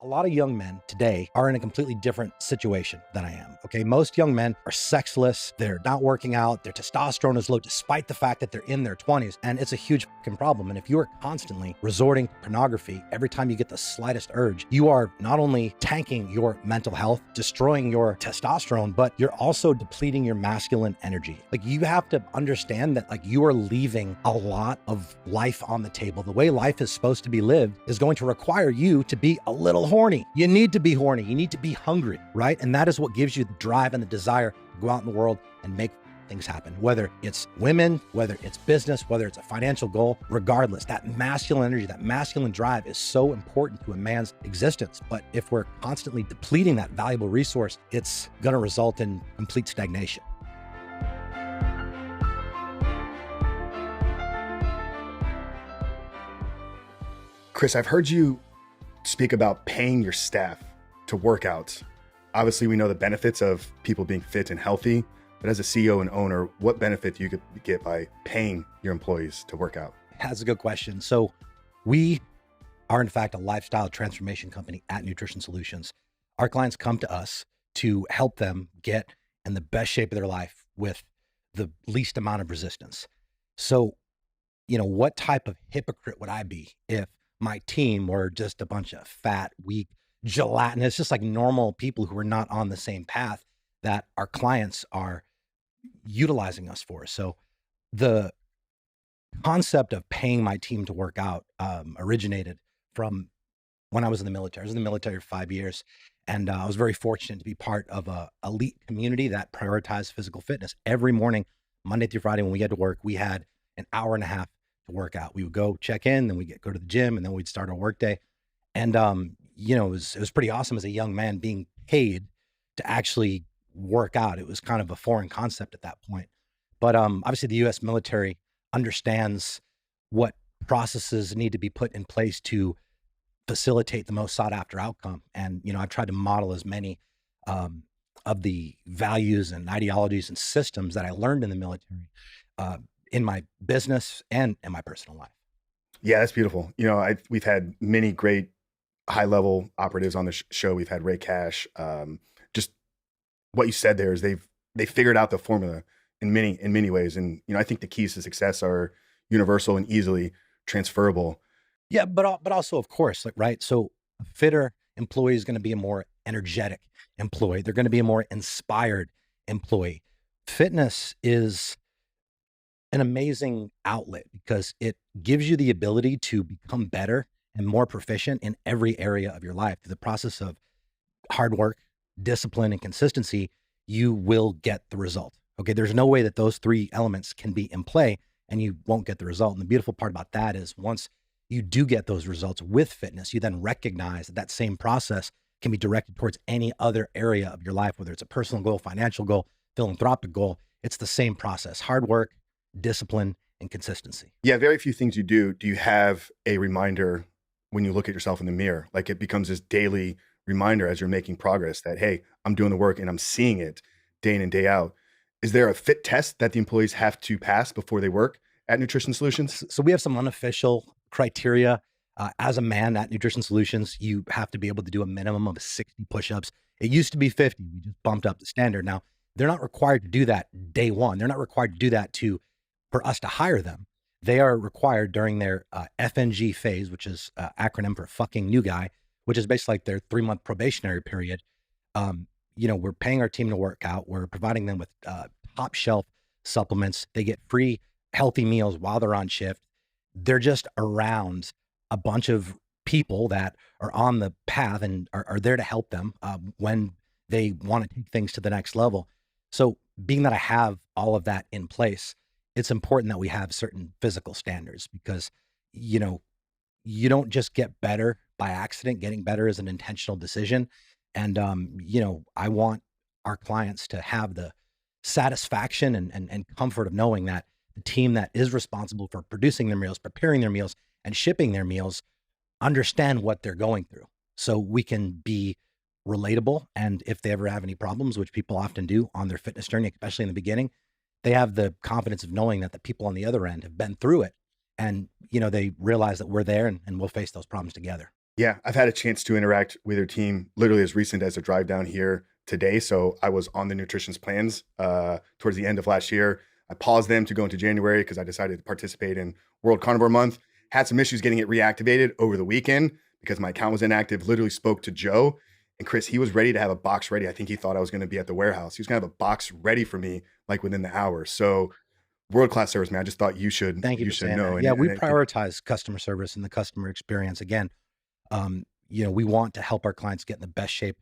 A lot of young men today are in a completely different situation than I am. Okay. Most young men are sexless. They're not working out. Their testosterone is low, despite the fact that they're in their 20s. And it's a huge fucking problem. And if you are constantly resorting to pornography every time you get the slightest urge, you are not only tanking your mental health, destroying your testosterone, but you're also depleting your masculine energy. Like, you have to understand that, like, you are leaving a lot of life on the table. The way life is supposed to be lived is going to require you to be a little horny. You need to be horny. You need to be hungry, right? And that is what gives you the drive and the desire to go out in the world and make things happen, whether it's women, whether it's business, whether it's a financial goal. Regardless, that masculine energy, that masculine drive is so important to a man's existence. But if we're constantly depleting that valuable resource, it's going to result in complete stagnation. Chris, I've heard you speak about paying your staff to work out. Obviously, we know the benefits of people being fit and healthy, but as a CEO and owner, what benefit do you get by paying your employees to work out? That's a good question. So we are, in fact, a lifestyle transformation company at Nutrition Solutions. Our clients come to us to help them get in the best shape of their life with the least amount of resistance. So, what type of hypocrite would I be if my team were just a bunch of fat, weak, gelatinous, just like normal people who are not on the same path that our clients are utilizing us for? So the concept of paying my team to work out originated from when I was in the military. I was in the military for 5 years, and I was very fortunate to be part of a elite community that prioritized physical fitness. Every morning, Monday through Friday, when we get to work, we had an hour and a half to work out. We would go check in, then we'd go to the gym, and then we'd start our work day. And, it was pretty awesome as a young man being paid to actually work out. It was kind of a foreign concept at that point. But obviously the U.S. military understands what processes need to be put in place to facilitate the most sought after outcome. And, I've tried to model as many of the values and ideologies and systems that I learned in the military in my business and in my personal life. Yeah, that's beautiful. We've had many great high-level operatives on the show. We've had Ray Cash. Just what you said there is they figured out the formula in many ways. And, I think the keys to success are universal and easily transferable. Yeah, but also, of course, right? So a fitter employee is going to be a more energetic employee. They're going to be a more inspired employee. Fitness is an amazing outlet because it gives you the ability to become better and more proficient in every area of your life. Through the process of hard work, discipline, and consistency, you will get the result. Okay. There's no way that those three elements can be in play and you won't get the result. And the beautiful part about that is once you do get those results with fitness, you then recognize that same process can be directed towards any other area of your life, whether it's a personal goal, financial goal, philanthropic goal. It's the same process: hard work, discipline, and consistency. Yeah. Very few things you do. Do you have a reminder when you look at yourself in the mirror? Like, it becomes this daily reminder as you're making progress that, hey, I'm doing the work and I'm seeing it day in and day out. Is there a fit test that the employees have to pass before they work at Nutrition Solutions? So we have some unofficial criteria. As a man at Nutrition Solutions, you have to be able to do a minimum of 60 push-ups. It used to be 50. We just bumped up the standard. Now, they're not required to do that day one. They're not required to do that for us to hire them. They are required during their FNG phase, which is acronym for fucking new guy, which is basically like their 3-month probationary period. We're paying our team to work out. We're providing them with top shelf supplements. They get free healthy meals while they're on shift. They're just around a bunch of people that are on the path and are there to help them when they want to take things to the next level. So being that I have all of that in place, it's important that we have certain physical standards because, you don't just get better by accident. Getting better is an intentional decision. And, I want our clients to have the satisfaction and comfort of knowing that the team that is responsible for producing their meals, preparing their meals, and shipping their meals understand what they're going through. So we can be relatable. And if they ever have any problems, which people often do on their fitness journey, especially in the beginning, they have the confidence of knowing that the people on the other end have been through it. And, they realize that we're there and we'll face those problems together. Yeah, I've had a chance to interact with your team literally as recent as a drive down here today. So I was on the nutrition's plans towards the end of last year. I paused them to go into January because I decided to participate in World Carnivore Month. Had some issues getting it reactivated over the weekend because my account was inactive. Literally spoke to Joe and Chris. He was ready to have a box ready. I think he thought I was going to be at the warehouse. He was going to have a box ready for me like within the hour. So world class service, man. I just thought Thank you you for should saying know. that. Yeah, we prioritize customer service and the customer experience. Again, we want to help our clients get in the best shape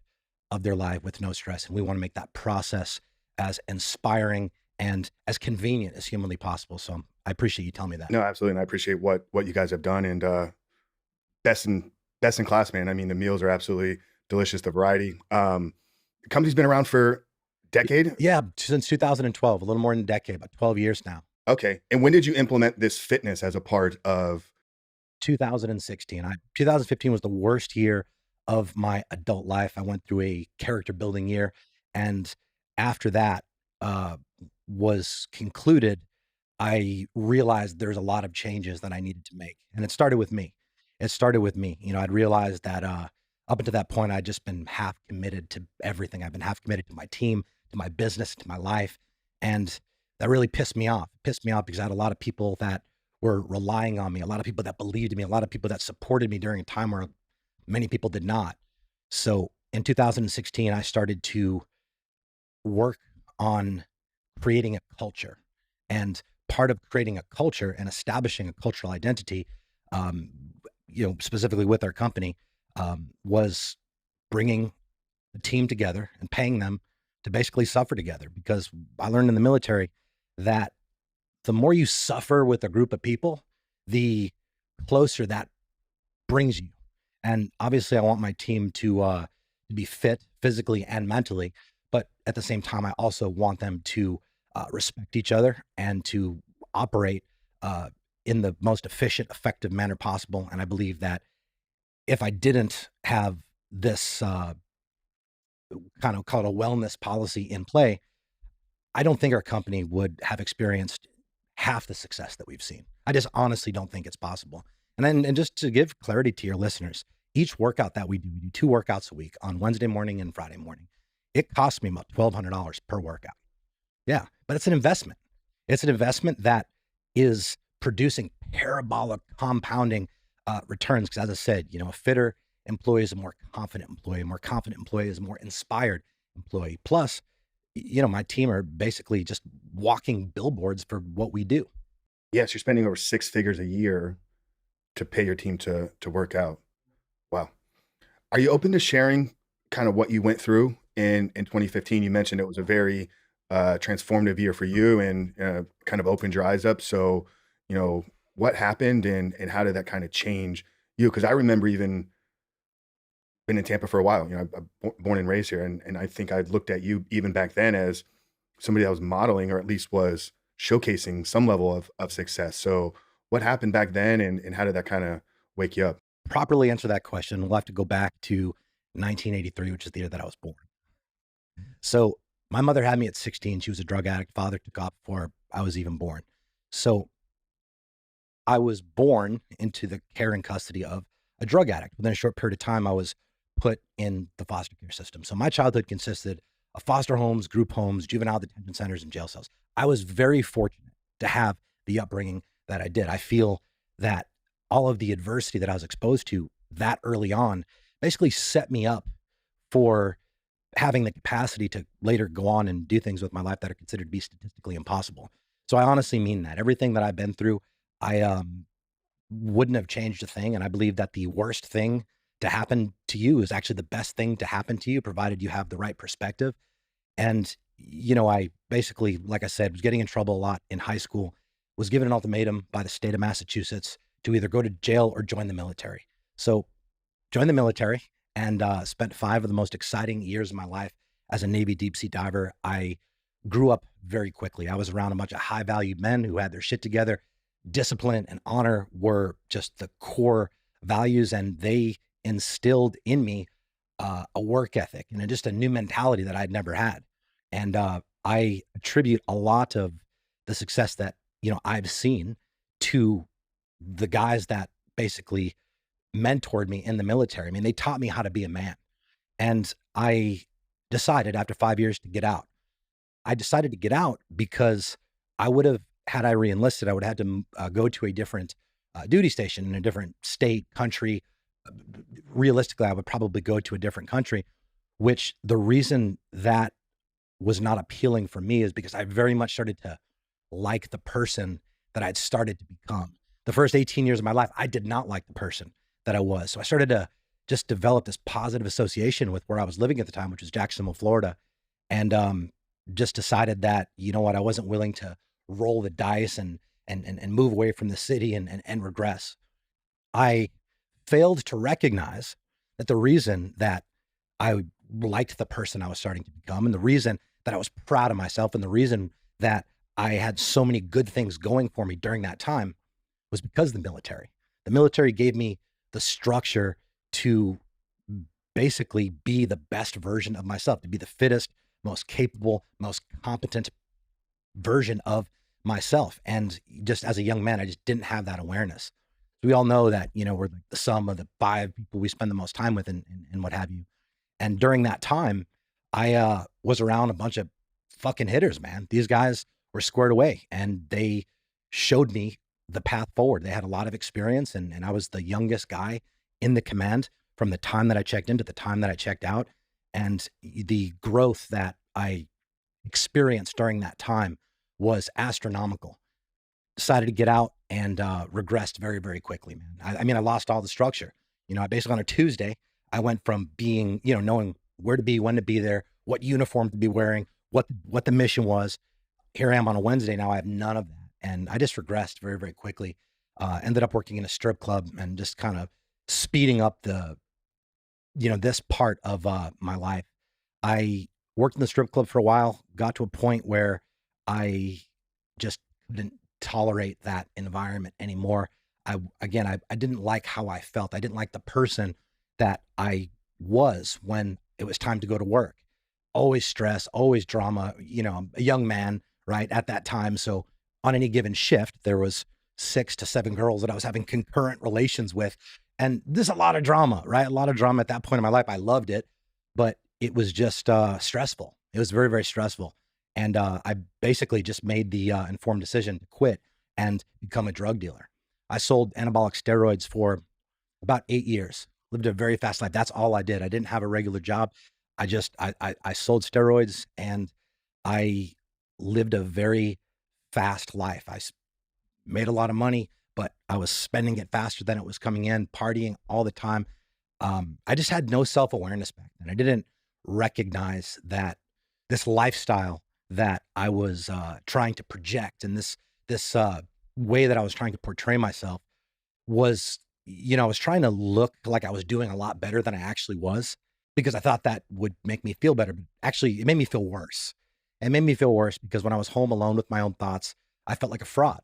of their life with no stress. And we want to make that process as inspiring and as convenient as humanly possible. So I appreciate you telling me that. No, absolutely. And I appreciate what you guys have done. And best in best in class, man. I mean, the meals are absolutely delicious. The variety. The company's been around for a decade. Yeah, since 2012, a little more than a decade, about 12 years now. Okay. And when did you implement this fitness as a part of? 2016. 2015 was the worst year of my adult life. I went through a character building year, and after that uh, was concluded, I realized there's a lot of changes that I needed to make, and it started with me. It started with me. I'd realized that up until that point, I'd just been half committed to everything. I've been half committed to my team, to my business, to my life, and that really pissed me off. It pissed me off because I had a lot of people that were relying on me, a lot of people that believed in me, a lot of people that supported me during a time where many people did not. So in 2016, I started to work on creating a culture. And part of creating a culture and establishing a cultural identity, um, specifically with our company, was bringing the team together and paying them to basically suffer together. Because I learned in the military that the more you suffer with a group of people, the closer that brings you. And obviously, I want my team to be fit physically and mentally, but at the same time, I also want them to respect each other and to operate uh, in the most efficient, effective manner possible. And I believe that if I didn't have this kind of called a wellness policy in play, I don't think our company would have experienced half the success that we've seen. I just honestly don't think it's possible. And just to give clarity to your listeners, each workout that we do 2 workouts a week on Wednesday morning and Friday morning. It costs me about $1,200 per workout. Yeah, but it's an investment. It's an investment that is producing parabolic compounding returns. Because as I said, a fitter employee is a more confident employee. A more confident employee is a more inspired employee. Plus, my team are basically just walking billboards for what we do. Yes, you're spending over 6 figures a year to pay your team to work out. Wow. Are you open to sharing kind of what you went through in 2015? You mentioned it was a very transformative year for you and kind of opened your eyes up. So, what happened and how did that kind of change you? Because I remember even been in Tampa for a while. I'm born and raised here, and I think I looked at you even back then as somebody that was modeling or at least was showcasing some level of success. So, what happened back then, and how did that kind of wake you up? Properly answer that question, we'll have to go back to 1983, which is the year that I was born. So my mother had me at 16. She was a drug addict. Father took off before I was even born. So I was born into the care and custody of a drug addict. Within a short period of time, I was put in the foster care system. So my childhood consisted of foster homes, group homes, juvenile detention centers, and jail cells. I was very fortunate to have the upbringing that I did. I feel that all of the adversity that I was exposed to that early on basically set me up for having the capacity to later go on and do things with my life that are considered to be statistically impossible. So I honestly mean that. Everything that I've been through, I wouldn't have changed a thing. And I believe that the worst thing to happen to you is actually the best thing to happen to you, provided you have the right perspective. And, I basically, like I said, was getting in trouble a lot in high school, was given an ultimatum by the state of Massachusetts to either go to jail or join the military. So joined the military and spent 5 of the most exciting years of my life as a Navy deep sea diver. I grew up very quickly. I was around a bunch of high valued men who had their shit together. Discipline and honor were just the core values, and they instilled in me a work ethic and just a new mentality that I'd never had. And I attribute a lot of the success that I've seen to the guys that basically mentored me in the military. I mean, they taught me how to be a man. And I decided after 5 years to get out. I decided to get out because I would have, had I re-enlisted, I would have had to go to a different duty station in a different state, country. Realistically, I would probably go to a different country, which the reason that was not appealing for me is because I very much started to like the person that I'd started to become. The first 18 years of my life, I did not like the person that I was. So I started to just develop this positive association with where I was living at the time, which was Jacksonville, Florida. And just decided that, you know what, I wasn't willing to roll the dice and move away from the city and regress. I failed to recognize that the reason that I liked the person I was starting to become, and the reason that I was proud of myself, and the reason that I had so many good things going for me during that time was because of the military. The military gave me the structure to basically be the best version of myself, to be the fittest, most capable, most competent version of myself. And just as a young man, I just didn't have that awareness. We all know that, you know, we're like the sum of the 5 people we spend the most time with and what have you. And during that time, I was around a bunch of fucking hitters, man. These guys were squared away and they showed me the path forward. They had a lot of experience and I was the youngest guy in the command from the time that I checked in to the time that I checked out. And the growth that I experienced during that time was astronomical. Decided to get out and regressed very, very quickly, man. I mean, I lost all the structure. You know, I basically on a Tuesday, I went from being, you know, knowing where to be, when to be there, what uniform to be wearing, what the mission was. Here I am on a Wednesday now. I have none of that, and I just regressed very, very quickly. Ended up working in a strip club and just kind of speeding up the, you know, this part of my life. I worked in the strip club for a while, got to a point where I just couldn't tolerate that environment anymore. I didn't like how I felt. I didn't like the person that I was when it was time to go to work. Always stress, always drama. You know, I'm a young man, right, at that time. So on any given shift, there was 6 to 7 girls that I was having concurrent relations with. And there's a lot of drama, right? A lot of drama at that point in my life. I loved it, but it was just stressful. It was very, very stressful. And I basically just made the informed decision to quit and become a drug dealer. I sold anabolic steroids for about 8 years, lived a very fast life. That's all I did. I didn't have a regular job. I sold steroids and I lived a very fast life. Made a lot of money, but I was spending it faster than it was coming in, partying all the time. I just had no self-awareness back then. I didn't recognize that this lifestyle that I was trying to project and this way that I was trying to portray myself was, you know, I was trying to look like I was doing a lot better than I actually was because I thought that would make me feel better. But actually, it made me feel worse. It made me feel worse because when I was home alone with my own thoughts, I felt like a fraud.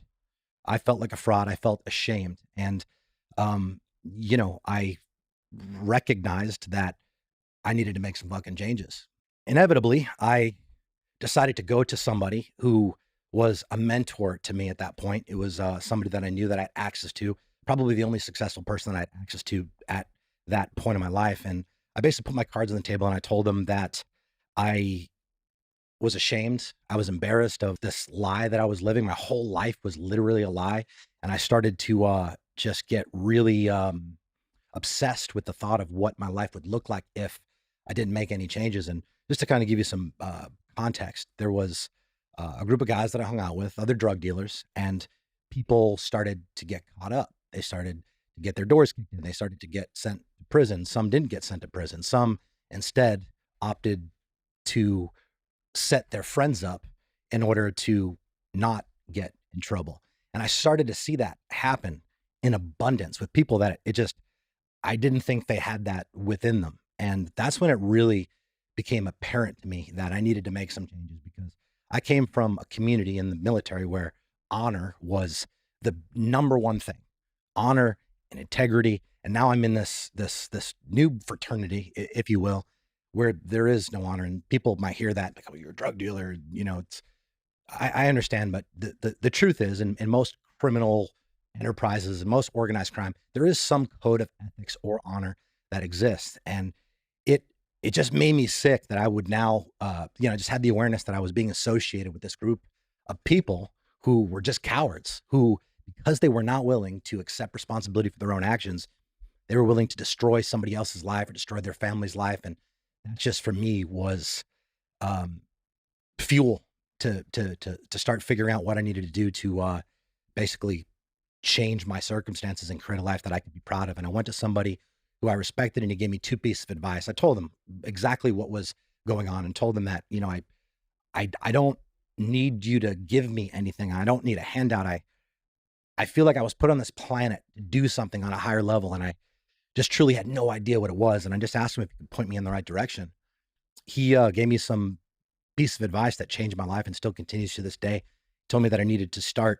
I felt like a fraud. I felt ashamed. And, you know, I recognized that I needed to make some fucking changes. Inevitably, I decided to go to somebody who was a mentor to me at that point. It was somebody that I knew that I had access to, probably the only successful person that I had access to at that point in my life. And I basically put my cards on the table and I told them that I was ashamed. I was embarrassed of this lie that I was living. My whole life was literally a lie. And I started to just get really obsessed with the thought of what my life would look like if I didn't make any changes. And just to kind of give you some context, there was a group of guys that I hung out with, other drug dealers, and people started to get caught up. They started to get their doors kicked in. They started to get sent to prison. Some didn't get sent to prison. Some instead opted to set their friends up in order to not get in trouble. And I started to see that happen in abundance with people that I didn't think they had that within them. And that's when it really became apparent to me that I needed to make some changes because I came from a community in the military where honor was the number one thing, honor and integrity. And now I'm in this new fraternity, if you will, where there is no honor. And people might hear that like, oh, you're a drug dealer. You know, I understand, but the truth is in most criminal enterprises and most organized crime, there is some code of ethics or honor that exists. And it it just made me sick that I would now, just had the awareness that I was being associated with this group of people who were just cowards, who, because they were not willing to accept responsibility for their own actions, they were willing to destroy somebody else's life or destroy their family's life. And that just for me was um, fuel to start figuring out what I needed to do to basically change my circumstances and create a life that I could be proud of. And I went to somebody who I respected, and he gave me two pieces of advice. I told him exactly what was going on and told him that, I don't need you to give me anything. I don't need a handout. I feel like I was put on this planet to do something on a higher level, and I just truly had no idea what it was. And I just asked him if he could point me in the right direction. He gave me some piece of advice that changed my life and still continues to this day. Told me that I needed to start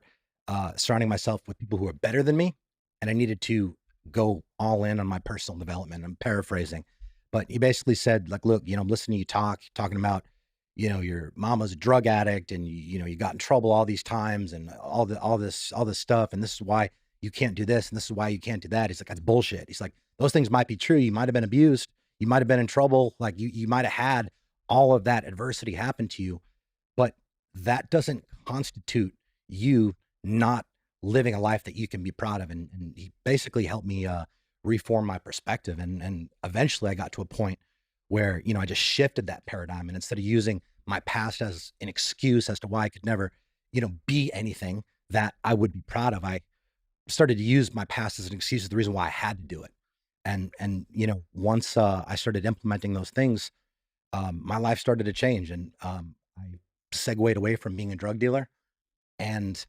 surrounding myself with people who are better than me, and I needed to go all in on my personal development. I'm paraphrasing, but he basically said, like, look, I'm listening to you talking about, your mama's a drug addict, and you got in trouble all these times, and all this stuff, and this is why you can't do this, and this is why you can't do that. He's like, that's bullshit. He's like, those things might be true. You might have been abused. You might have been in trouble. Like you might have had all of that adversity happen to you, but that doesn't constitute you not living a life that you can be proud of. And he basically helped me reform my perspective. And eventually I got to a point where, I just shifted that paradigm. And instead of using my past as an excuse as to why I could never, be anything that I would be proud of, I started to use my past as an excuse as the reason why I had to do it. And once I started implementing those things, my life started to change, and I segued away from being a drug dealer and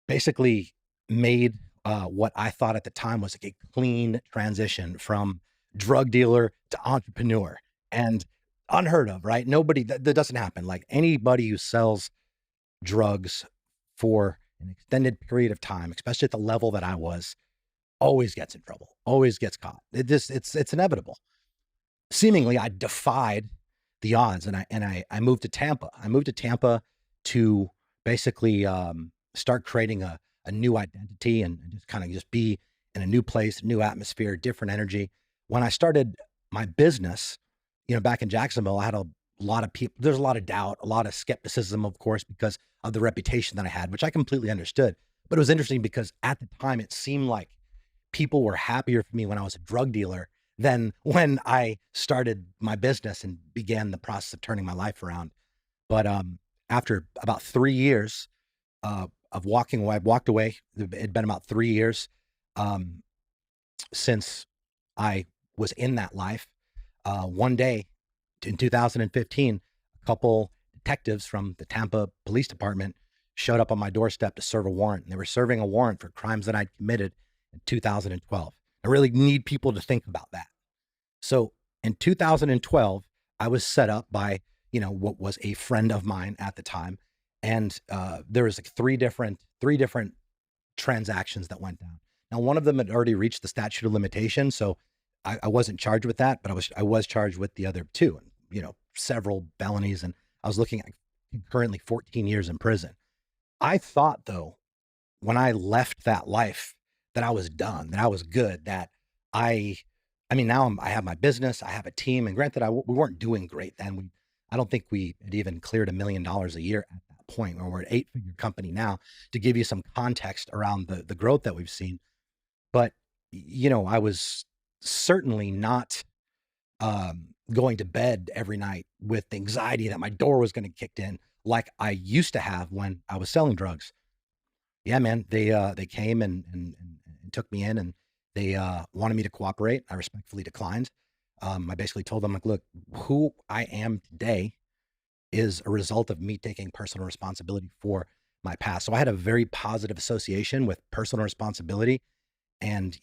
basically made what I thought at the time was like a clean transition from drug dealer to entrepreneur, and unheard of, right? Nobody, that doesn't happen. Like anybody who sells drugs for an extended period of time, especially at the level that I was, always gets in trouble, always gets caught. It's inevitable. Seemingly I defied the odds, and I moved to Tampa. I moved to Tampa to basically start creating a new identity, and just kind of just be in a new place, new atmosphere, different energy. When I started my business, back in Jacksonville, I had a lot of people, there's a lot of doubt, a lot of skepticism, of course, because of the reputation that I had, which I completely understood. But it was interesting because at the time it seemed like people were happier for me when I was a drug dealer than when I started my business and began the process of turning my life around. But after about 3 years of walking away, I walked away. It had been about 3 years um, since I was in that life. One day in 2015, a couple detectives from the Tampa Police Department showed up on my doorstep to serve a warrant. And they were serving a warrant for crimes that I'd committed in 2012. I really need people to think about that. So in 2012, I was set up by, what was a friend of mine at the time. And there was like three different transactions that went down. Now, one of them had already reached the statute of limitation. So I wasn't charged with that, but I was charged with the other two, and, several felonies. And I was looking at currently 14 years in prison. I thought though, when I left that life, that I was done, that I was good, that I, I mean, now I have my business, I have a team, and granted, we weren't doing great then. I don't think we had even cleared $1 million a year at that point, where we're an 8-figure company now, to give you some context around the growth that we've seen. But, I was certainly not going to bed every night with the anxiety that my door was going to kick in like I used to have when I was selling drugs. Yeah, man, they came and took me in, and they wanted me to cooperate. I respectfully declined. I basically told them, like, look, who I am today is a result of me taking personal responsibility for my past. So I had a very positive association with personal responsibility. And,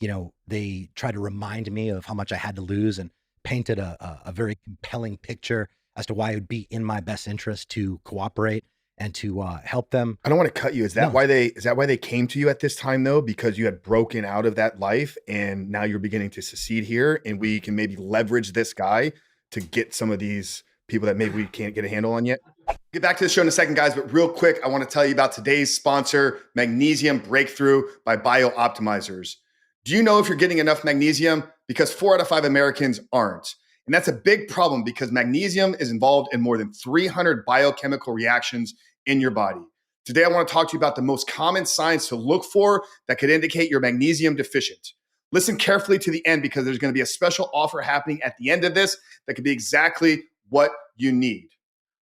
they tried to remind me of how much I had to lose, and painted a very compelling picture as to why it would be in my best interest to cooperate and to help them. I don't want to cut you. Is that No, why they came to you at this time though? Because you had broken out of that life and now you're beginning to succeed here, and we can maybe leverage this guy to get some of these people that maybe we can't get a handle on yet? Get back to the show in a second, guys, but real quick, I want to tell you about today's sponsor, Magnesium Breakthrough by Biooptimizers. Do you know if you're getting enough magnesium? Because 4 out of 5 Americans aren't. And that's a big problem because magnesium is involved in more than 300 biochemical reactions in your body. Today, I want to talk to you about the most common signs to look for that could indicate you're magnesium deficient. Listen carefully to the end because there's going to be a special offer happening at the end of this that could be exactly what you need.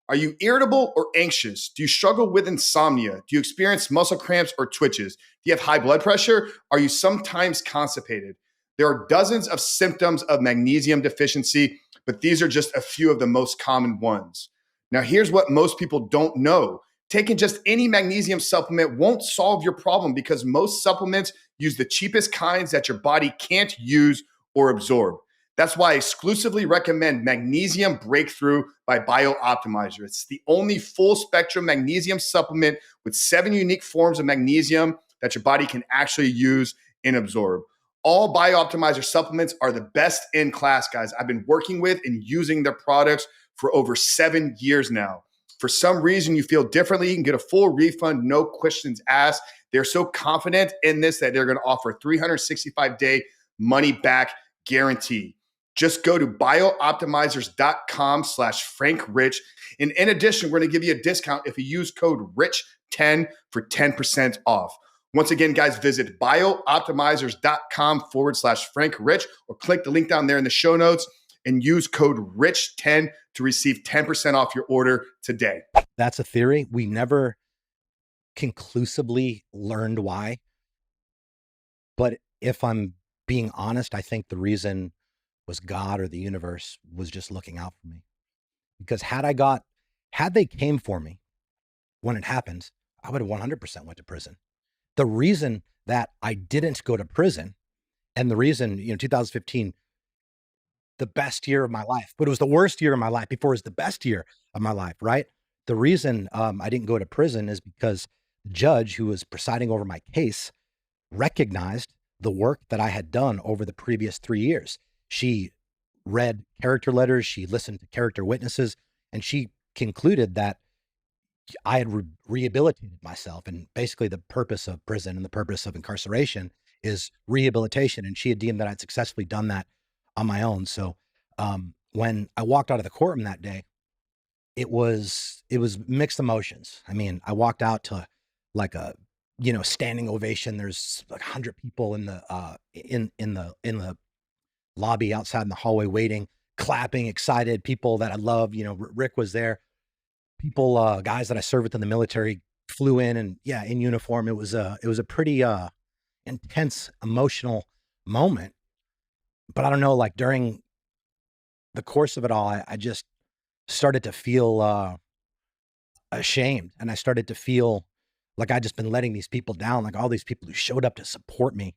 Are you irritable or anxious? Do you struggle with insomnia? Do you experience muscle cramps or twitches? Do you have high blood pressure? Are you sometimes constipated? There are dozens of symptoms of magnesium deficiency, but these are just a few of the most common ones. Now, here's what most people don't know. Taking just any magnesium supplement won't solve your problem because most supplements use the cheapest kinds that your body can't use or absorb. That's why I exclusively recommend Magnesium Breakthrough by Biooptimizer. It's the only full spectrum magnesium supplement with 7 unique forms of magnesium that your body can actually use and absorb. All Biooptimizer supplements are the best in class, guys. I've been working with and using their products for over 7 years now. For some reason you feel differently, you can get a full refund, no questions asked. They're so confident in this that they're going to offer a 365-day money back guarantee. Just go to biooptimizers.com/FrankRich. And in addition, we're going to give you a discount if you use code RICH10 for 10% off. Once again, guys, visit biooptimizers.com/FrankRich or click the link down there in the show notes and use code RICH10 to receive 10% off your order today. That's a theory. We never conclusively learned why. But if I'm being honest, I think the reason was God or the universe was just looking out for me. Because had they came for me when it happened, I would have 100% went to prison. The reason that I didn't go to prison, and the reason, 2015, the best year of my life, but it was the worst year of my life before it was the best year of my life, right? The reason I didn't go to prison is because the judge who was presiding over my case recognized the work that I had done over the previous 3 years. She read character letters, she listened to character witnesses, and she concluded that I had rehabilitated myself. And basically the purpose of prison and the purpose of incarceration is rehabilitation. And she had deemed that I'd successfully done that on my own. So when I walked out of the courtroom that day, it was mixed emotions. I mean, I walked out to like a, standing ovation. There's like 100 people in the lobby outside in the hallway waiting, clapping, excited, people that I love. Rick was there. People, guys that I served with in the military flew in and in uniform. It was a pretty intense emotional moment. But I don't know, like during the course of it all, I just started to feel ashamed, and I started to feel like I'd just been letting these people down, like all these people who showed up to support me.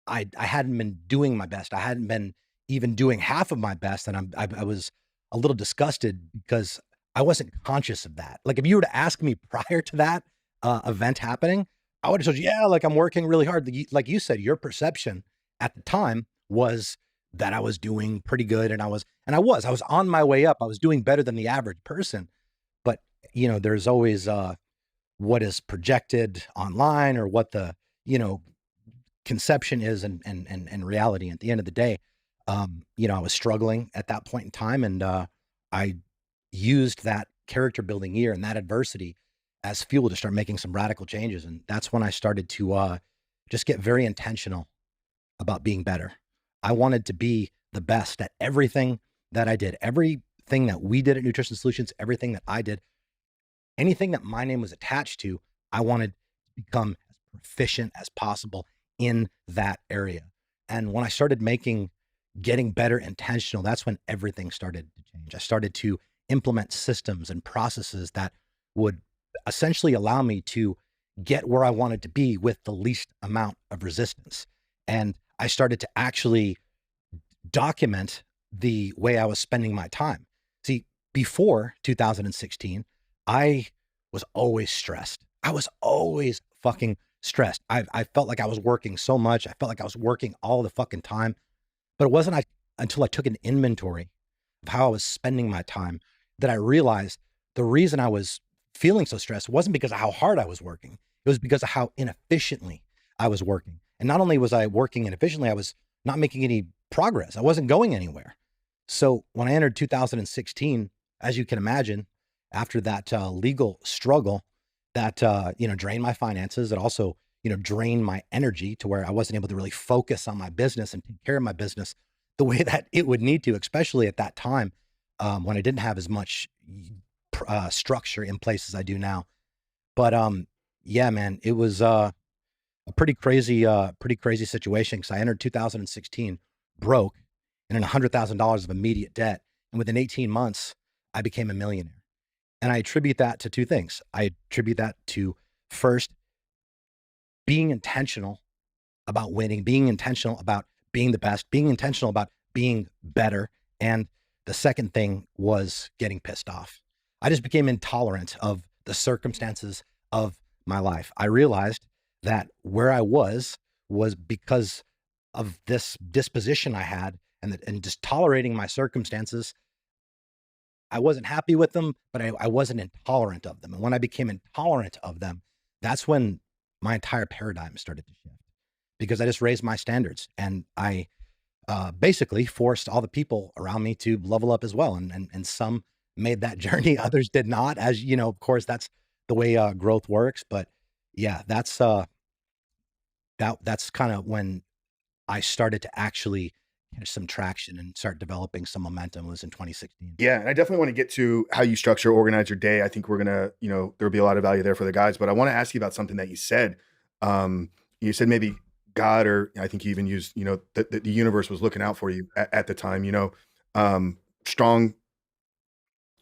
I hadn't been doing my best. I hadn't been even doing half of my best. And I was a little disgusted because I wasn't conscious of that. Like if you were to ask me prior to that event happening, I would have told you, like I'm working really hard. Like you said, your perception at the time was that I was doing pretty good. And I was on my way up. I was doing better than the average person. But there's always what is projected online or what the, conception is and reality. At the end of the day, I was struggling at that point in time, and I used that character building year and that adversity as fuel to start making some radical changes. And that's when I started to just get very intentional about being better. I wanted to be the best at everything that I did, everything that we did at Nutrition Solutions, everything that I did, anything that my name was attached to. I wanted to become as proficient as possible in that area. And when I started getting better intentional, that's when everything started to change. I started to implement systems and processes that would essentially allow me to get where I wanted to be with the least amount of resistance. And I started to actually document the way I was spending my time. See, before 2016, I was always stressed. I was always fucking stressed. I felt like I was working so much. I felt like I was working all the fucking time. But it wasn't until I took an inventory of how I was spending my time that I realized the reason I was feeling so stressed wasn't because of how hard I was working. It was because of how inefficiently I was working. And not only was I working inefficiently, I was not making any progress. I wasn't going anywhere. So when I entered 2016, as you can imagine, after that legal struggle that, drained my finances, it also, drained my energy to where I wasn't able to really focus on my business and take care of my business the way that it would need to, especially at that time when I didn't have as much structure in place as I do now. But yeah, man, it was a pretty crazy situation because I entered 2016 broke and in $100,000 of immediate debt, and within 18 months, I became a millionaire. And I attribute that to two things. I attribute that to first being intentional about winning, being intentional about being the best, being intentional about being better. And the second thing was getting pissed off. I just became intolerant of the circumstances of my life. I realized that where I was because of this disposition I had and just tolerating my circumstances. I wasn't happy with them, but I wasn't intolerant of them. And when I became intolerant of them, that's when my entire paradigm started to shift because I just raised my standards and I basically forced all the people around me to level up as well. And some made that journey, others did not. As you know, of course, that's the way growth works. But yeah, that's kind of when I started to actually catch some traction and start developing some momentum. It was in 2016. Yeah, and I definitely want to get to how you structure, organize your day. I think we're gonna, there'll be a lot of value there for the guys. But I want to ask you about something that you said. You said maybe God, or I think you even used, the universe was looking out for you at the time. Strong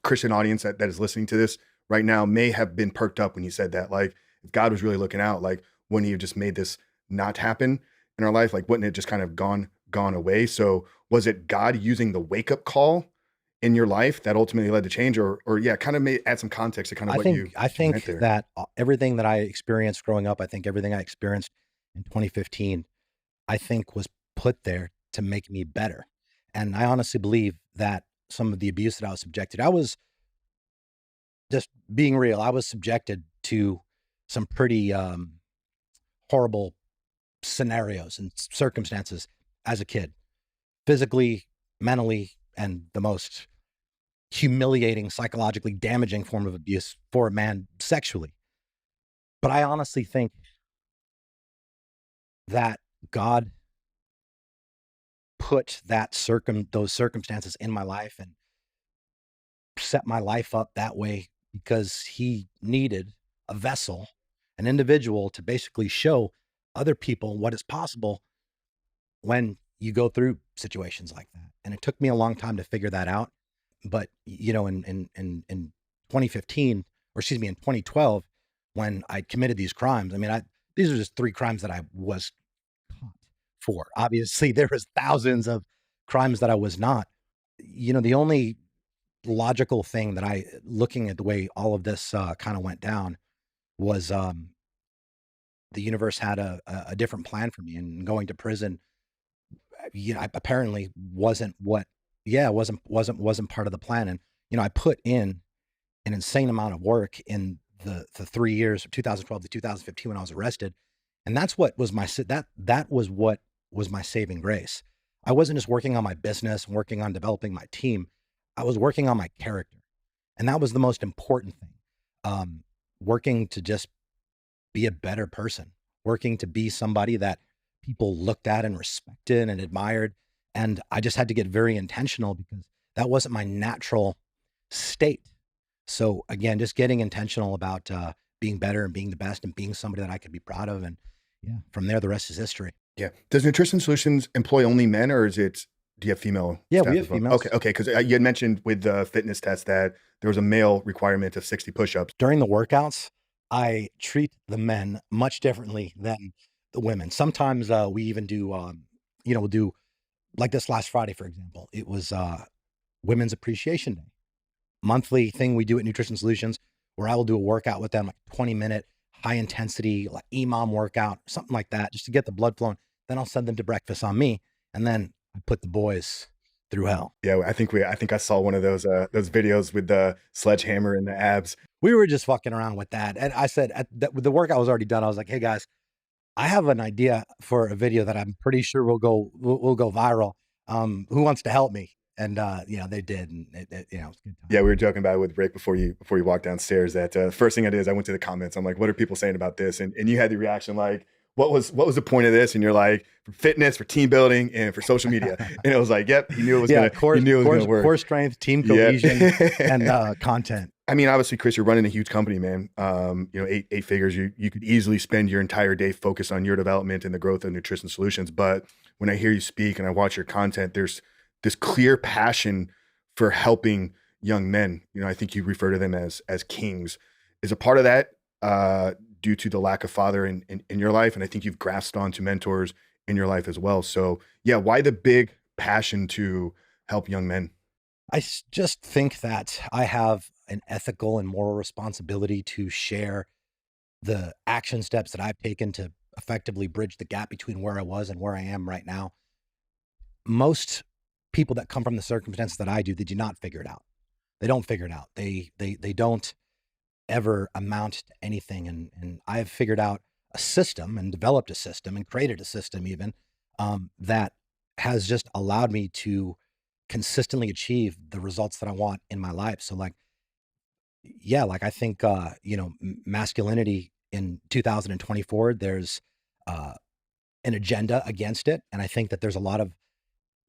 Christian audience that is listening to this right now may have been perked up when you said that. Like, if God was really looking out, like, wouldn't he have just made this not happen in our life? Like, wouldn't it just kind of gone away? So was it God using the wake up call in your life that ultimately led to change, or yeah, kind of add some context to kind of I think there. that everything that I experienced growing up, I think everything I experienced in 2015, I think was put there to make me better. And I honestly believe that some of the abuse that I was subjected, I was just being real. I was subjected to some pretty horrible scenarios and circumstances as a kid, physically, mentally, and the most humiliating, psychologically damaging form of abuse for a man sexually. But I honestly think that God put those circumstances in my life and set my life up that way because he needed a vessel, an individual to basically show other people what is possible when you go through situations like that. And it took me a long time to figure that out. But, in 2015, or excuse me, in 2012, when I committed these crimes, I mean, these are just 3 crimes that I was caught for. Obviously, there was thousands of crimes that I was not. The only logical thing that looking at the way all of this kind of went down was the universe had a different plan for me, and going to prison, apparently wasn't part of the plan. And, I put in an insane amount of work in the 3 years of 2012 to 2015 when I was arrested. And that's what was that was what was my saving grace. I wasn't just working on my business, working on developing my team. I was working on my character. And that was the most important thing. Working to just be a better person, working to be somebody that people looked at and respected and admired. And I just had to get very intentional because that wasn't my natural state. So again, just getting intentional about being better and being the best and being somebody that I could be proud of. And yeah, from there, the rest is history. Yeah. Does Nutrition Solutions employ only men, or do you have female? Yeah, staff we have as well? females. Okay. Because you had mentioned with the fitness test that there was a male requirement of 60 push-ups. During the workouts, I treat the men much differently than the women. Sometimes we even do, we'll do like this last Friday, for example. It was Women's Appreciation Day, monthly thing we do at Nutrition Solutions, where I will do a workout with them, like 20-minute high intensity, like EMOM workout, something like that, just to get the blood flowing. Then I'll send them to breakfast on me. And then I put the boys through hell. Yeah, I think I saw one of those videos with the sledgehammer and the abs. We were just fucking around with that. And I said, with the workout was already done, I was like, hey guys, I have an idea for a video that I'm pretty sure will go viral. Who wants to help me? And they did, and it was a good time. Yeah, we were joking about it with Rick before you walked downstairs that first thing I did is I went to the comments. I'm like, what are people saying about this? And you had the reaction like, what was the point of this? And you're like, for fitness, for team building, and for social media. And it was like, yep, he knew it was gonna work. Core strength, team cohesion, and content. I mean, obviously, Chris, you're running a huge company, man. Eight figures. You could easily spend your entire day focused on your development and the growth of nutrition solutions. But when I hear you speak and I watch your content, there's this clear passion for helping young men. I think you refer to them as kings. Is a part of that due to the lack of father in your life? And I think you've grasped onto mentors in your life as well. So yeah, why the big passion to help young men? I just think that I have an ethical and moral responsibility to share the action steps that I've taken to effectively bridge the gap between where I was and where I am right now. Most people that come from the circumstances that I do, they do not figure it out. They don't figure it out. They don't ever amount to anything. And I've figured out a system and developed a system and created a system even that has just allowed me to consistently achieve the results that I want in my life. So like, yeah, like I think, masculinity in 2024, there's an agenda against it. And I think that there's a lot of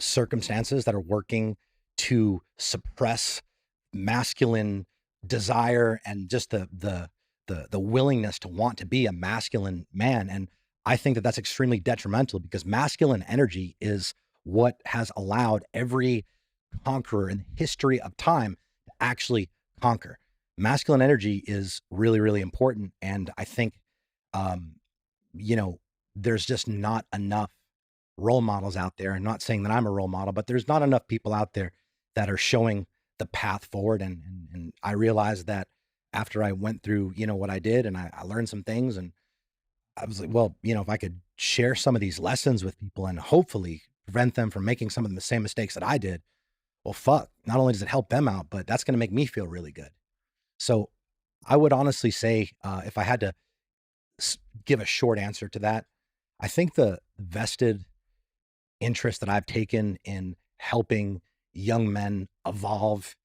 circumstances that are working to suppress masculine desire and just the willingness to want to be a masculine man. And I think that that's extremely detrimental because masculine energy is what has allowed every conqueror in the history of time to actually conquer. Masculine energy is really, really important. And I think, there's just not enough role models out there. I'm not saying that I'm a role model, but there's not enough people out there that are showing the path forward. And I realized that after I went through, what I did and I learned some things and I was like, well, if I could share some of these lessons with people and hopefully prevent them from making some of the same mistakes that I did, well, fuck, not only does it help them out, but that's going to make me feel really good. So I would honestly say, if I had to give a short answer to that, I think the vested interest that I've taken in helping young men evolve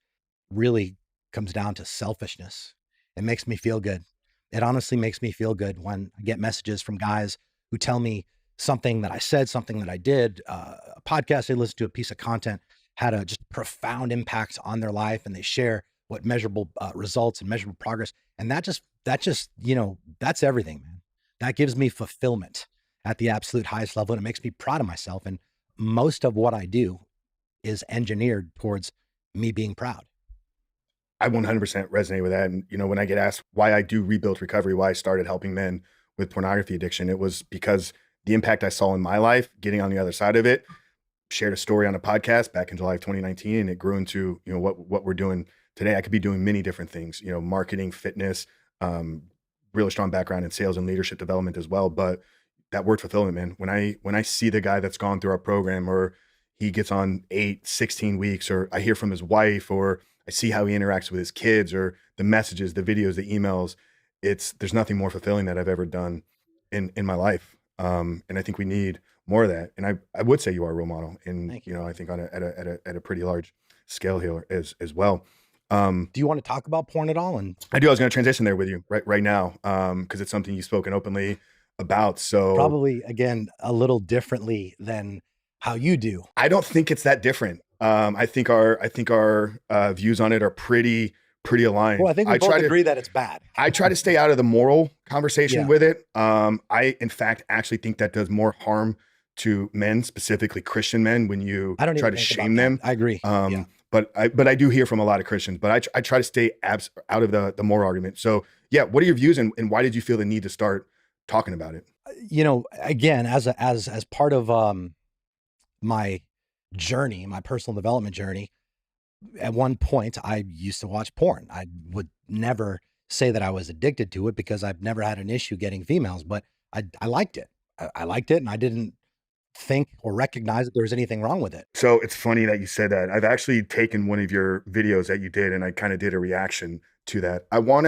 really comes down to selfishness. It makes me feel good. It honestly makes me feel good when I get messages from guys who tell me something that I said, something that I did, a podcast they listened to, a piece of content had a just profound impact on their life, and they share what measurable results and measurable progress. And that just, that's everything, man. That gives me fulfillment at the absolute highest level. And it makes me proud of myself. And most of what I do is engineered towards me being proud. I 100% resonate with that. And, when I get asked why I do Rebuild Recovery, why I started helping men with pornography addiction, it was because the impact I saw in my life, getting on the other side of it, shared a story on a podcast back in July of 2019, and it grew into, what we're doing today. I could be doing many different things, marketing, fitness, really strong background in sales and leadership development as well. But that word fulfillment, man, when I see the guy that's gone through our program, or he gets on 16 weeks, or I hear from his wife, or I see how he interacts with his kids, or the messages, the videos, the emails, there's nothing more fulfilling that I've ever done in my life. And I think we need more of that. And I would say you are a role model, and I think at a pretty large scale here as well. Do you want to talk about porn at all? And I do. I was going to transition there with you right now, because it's something you've spoken openly about. So probably again a little differently than how you do. I don't think it's that different. I think our views on it are pretty aligned. Well, I think we both agree that it's bad. I try to stay out of the moral conversation with it. I in fact actually think that does more harm to men, specifically Christian men, when you try to shame them. I agree. But I do hear from a lot of Christians, but I try to stay out of the moral argument. So yeah, what are your views, and why did you feel the need to start talking about it? Again, as part of my journey, my personal development journey, at one point I used to watch porn. I would never say that I was addicted to it because I've never had an issue getting females, but I liked it. I liked it, and I didn't think or recognize that there was anything wrong with it. So it's funny that you said that. I've actually taken one of your videos that you did, and I kind of did a reaction to that. I don't want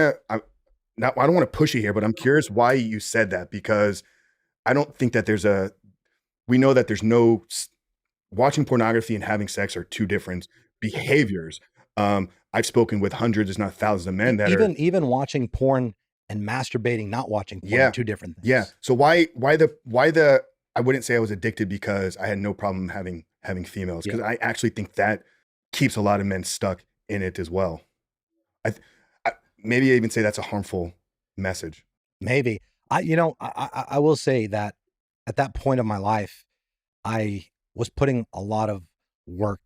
to push you here, but I'm curious why you said that, because I don't think that we know that there's no, watching pornography and having sex are two different behaviors. I've spoken with hundreds, if not thousands of men that Even watching porn and masturbating, not watching porn, are two different things. Yeah. So why the, I wouldn't say I was addicted because I had no problem having females, because I actually think that keeps a lot of men stuck in it as well. Maybe I even say that's a harmful message. Maybe. I will say that at that point of my life, I was putting a lot of work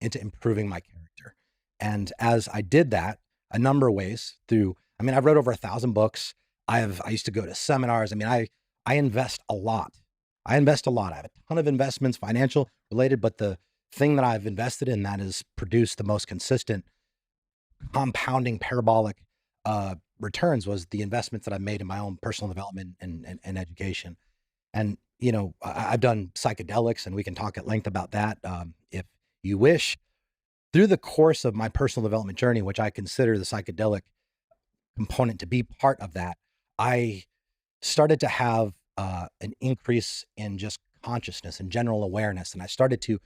into improving my character. And as I did that, a number of ways I've read over 1,000 books. I used to go to seminars. I invest a lot. I have a ton of investments, financial related, but the thing that I've invested in that has produced the most consistent compounding parabolic returns was the investments that I've made in my own personal development and education. And, I've done psychedelics, and we can talk at length about that if you wish. Through the course of my personal development journey, which I consider the psychedelic component to be part of that, I started to have an increase in just consciousness and general awareness. And I started to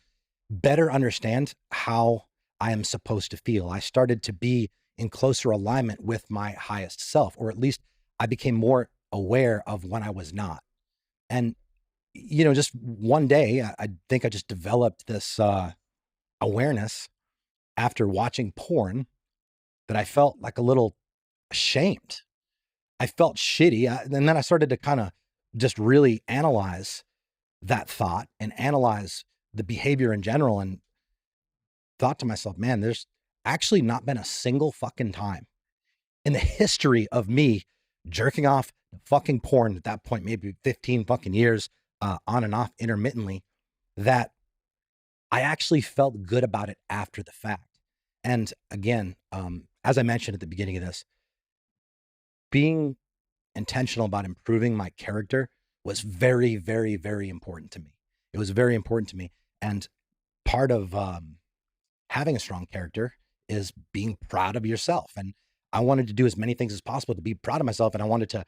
better understand how I am supposed to feel. I started to be in closer alignment with my highest self, or at least I became more aware of when I was not. And, just one day, I think I just developed this awareness after watching porn that I felt like a little ashamed. I felt shitty. And then I started to kind of just really analyze that thought and analyze the behavior in general, and thought to myself, man, there's actually not been a single fucking time in the history of me jerking off fucking porn at that point, maybe 15 fucking years, on and off intermittently, that I actually felt good about it after the fact. And again, as I mentioned at the beginning of this, being intentional about improving my character was very, very, very important to me. It was very important to me. And part of having a strong character is being proud of yourself. And I wanted to do as many things as possible to be proud of myself. And I wanted to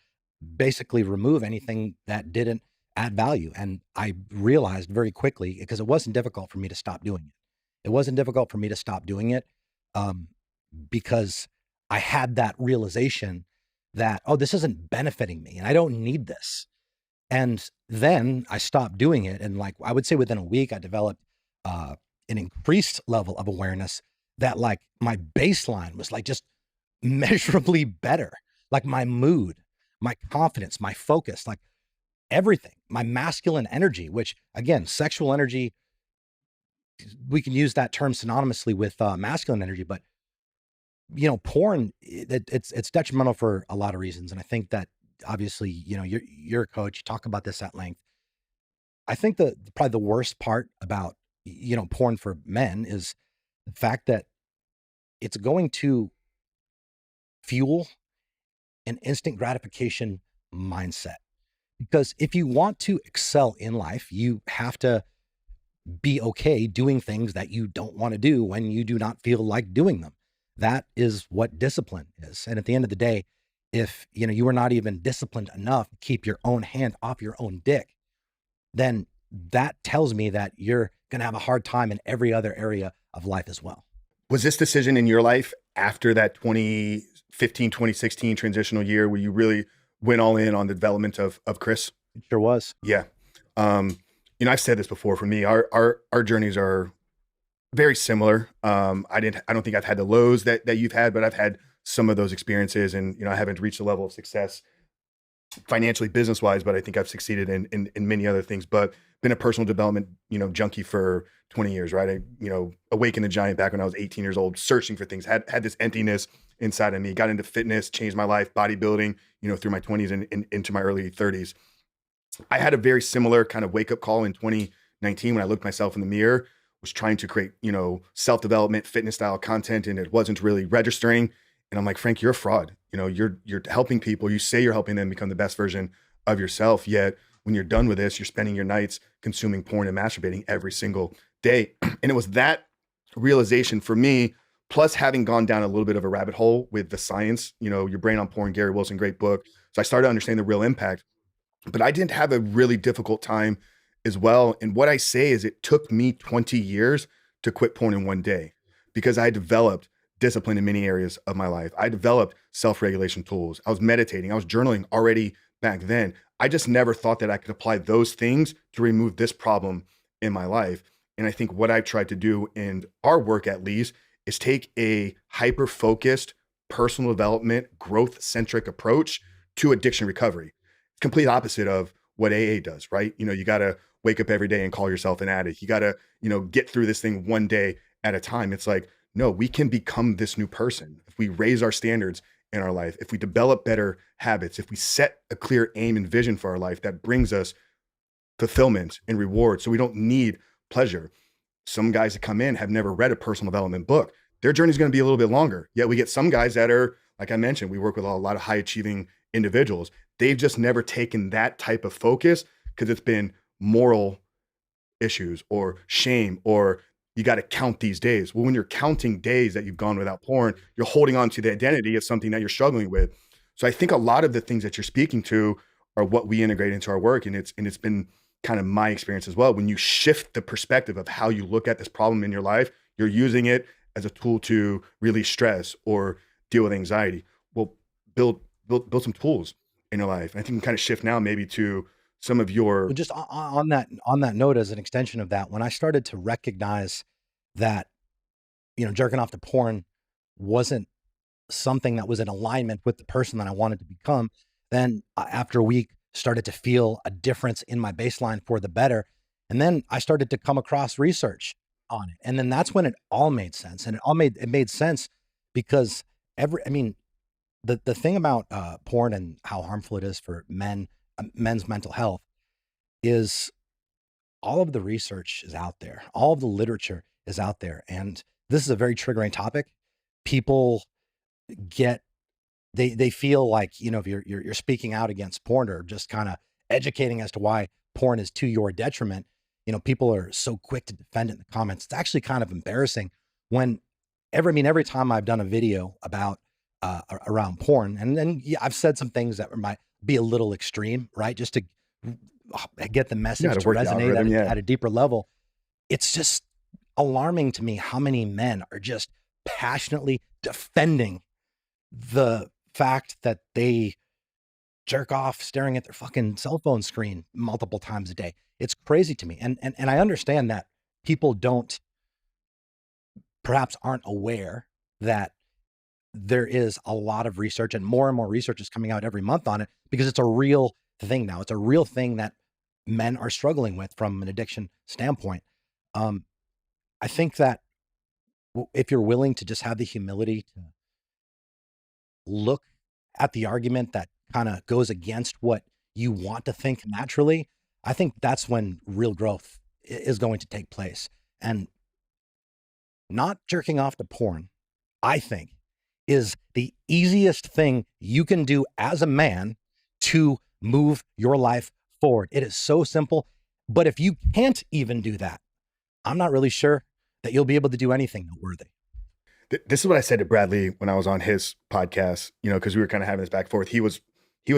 basically remove anything that didn't add value. And I realized very quickly, because it wasn't difficult for me to stop doing it. It wasn't difficult for me to stop doing it because I had that realization that, oh, this isn't benefiting me and I don't need this. And then I stopped doing it. And like, I would say within a week, I developed an increased level of awareness that like my baseline was like just measurably better. Like my mood, my confidence, my focus, like everything, my masculine energy, which again, sexual energy, we can use that term synonymously with masculine energy, but porn, it's detrimental for a lot of reasons. And I think that obviously, you're a coach, you talk about this at length. I think probably the worst part about, porn for men is the fact that it's going to fuel an instant gratification mindset. Because if you want to excel in life, you have to be okay doing things that you don't want to do when you do not feel like doing them. That is what discipline is. And at the end of the day, if you are not even disciplined enough to keep your own hand off your own dick, then that tells me that you're going to have a hard time in every other area of life as well. Was this decision in your life after that 2015, 2016 transitional year where you really went all in on the development of Chris? It sure was. Yeah. I've said this before. For me, our journeys are very similar. I don't think I've had the lows that you've had, but I've had some of those experiences, and I haven't reached the level of success financially, business wise, but I think I've succeeded in many other things. But been a personal development junkie for 20 years, right? I awakened the giant back when I was 18 years old, searching for things. Had this emptiness inside of me. Got into fitness, changed my life, bodybuilding, through my 20s and into my early 30s. I had a very similar kind of wake up call in 2019 when I looked myself in the mirror, was trying to create, self-development, fitness style content, and it wasn't really registering. And I'm like, Frank, you're a fraud. You're helping people. You say you're helping them become the best version of yourself, yet when you're done with this, you're spending your nights consuming porn and masturbating every single day. And it was that realization for me, plus having gone down a little bit of a rabbit hole with the science, Your Brain on Porn, Gary Wilson, great book. So I started to understand the real impact, but I didn't have a really difficult time as well. And what I say is it took me 20 years to quit porn in one day because I developed discipline in many areas of my life. I developed self-regulation tools. I was meditating. I was journaling already back then. I just never thought that I could apply those things to remove this problem in my life. And I think what I've tried to do in our work, at least, is take a hyper-focused personal development, growth-centric approach to addiction recovery. Complete opposite of what AA does, right? You got to wake up every day and call yourself an addict. You got to, get through this thing one day at a time. It's like, no, we can become this new person if we raise our standards in our life, if we develop better habits, if we set a clear aim and vision for our life that brings us fulfillment and reward. So we don't need pleasure. Some guys that come in have never read a personal development book. Their journey is going to be a little bit longer. Yet we get some guys that are, like I mentioned, we work with a lot of high achieving individuals. They've just never taken that type of focus because it's been moral issues or shame, or you got to count these days. Well, when you're counting days that you've gone without porn, you're holding on to the identity of something that you're struggling with. So I think a lot of the things that you're speaking to are what we integrate into our work. And it's been kind of my experience as well. When you shift the perspective of how you look at this problem in your life, you're using it as a tool to release stress or deal with anxiety. Well, build some tools in your life. And I think we can kind of shift now maybe to some of your. Well, just on that note, as an extension of that, when I started to recognize that, jerking off to porn wasn't something that was in alignment with the person that I wanted to become, then after a week started to feel a difference in my baseline for the better. And then I started to come across research on it. And then that's when it all made sense. And it made sense because the thing about porn and how harmful it is for men's mental health is all of the research is out there. All of the literature is out there. And this is a very triggering topic. People they feel like, if you're speaking out against porn or just kind of educating as to why porn is to your detriment, people are so quick to defend it in the comments. It's actually kind of embarrassing when every time I've done a video about around porn, and then I've said some things that might be a little extreme, right? Just to get the message to resonate at a deeper level. It's just alarming to me how many men are just passionately defending the fact that they jerk off staring at their fucking cell phone screen multiple times a day. It's crazy to me. And I understand that people perhaps aren't aware that there is a lot of research and more research is coming out every month on it because it's a real thing now. It's a real thing that men are struggling with from an addiction standpoint. I think that if you're willing to just have the humility to look at the argument that kind of goes against what you want to think naturally, I think that's when real growth is going to take place. And not jerking off to porn, I think, is the easiest thing you can do as a man to move your life forward. It is so simple. But if you can't even do that, I'm not really sure that you'll be able to do anything noteworthy. This is what I said to Bradley when I was on his podcast, because we were kind of having this back and forth. He was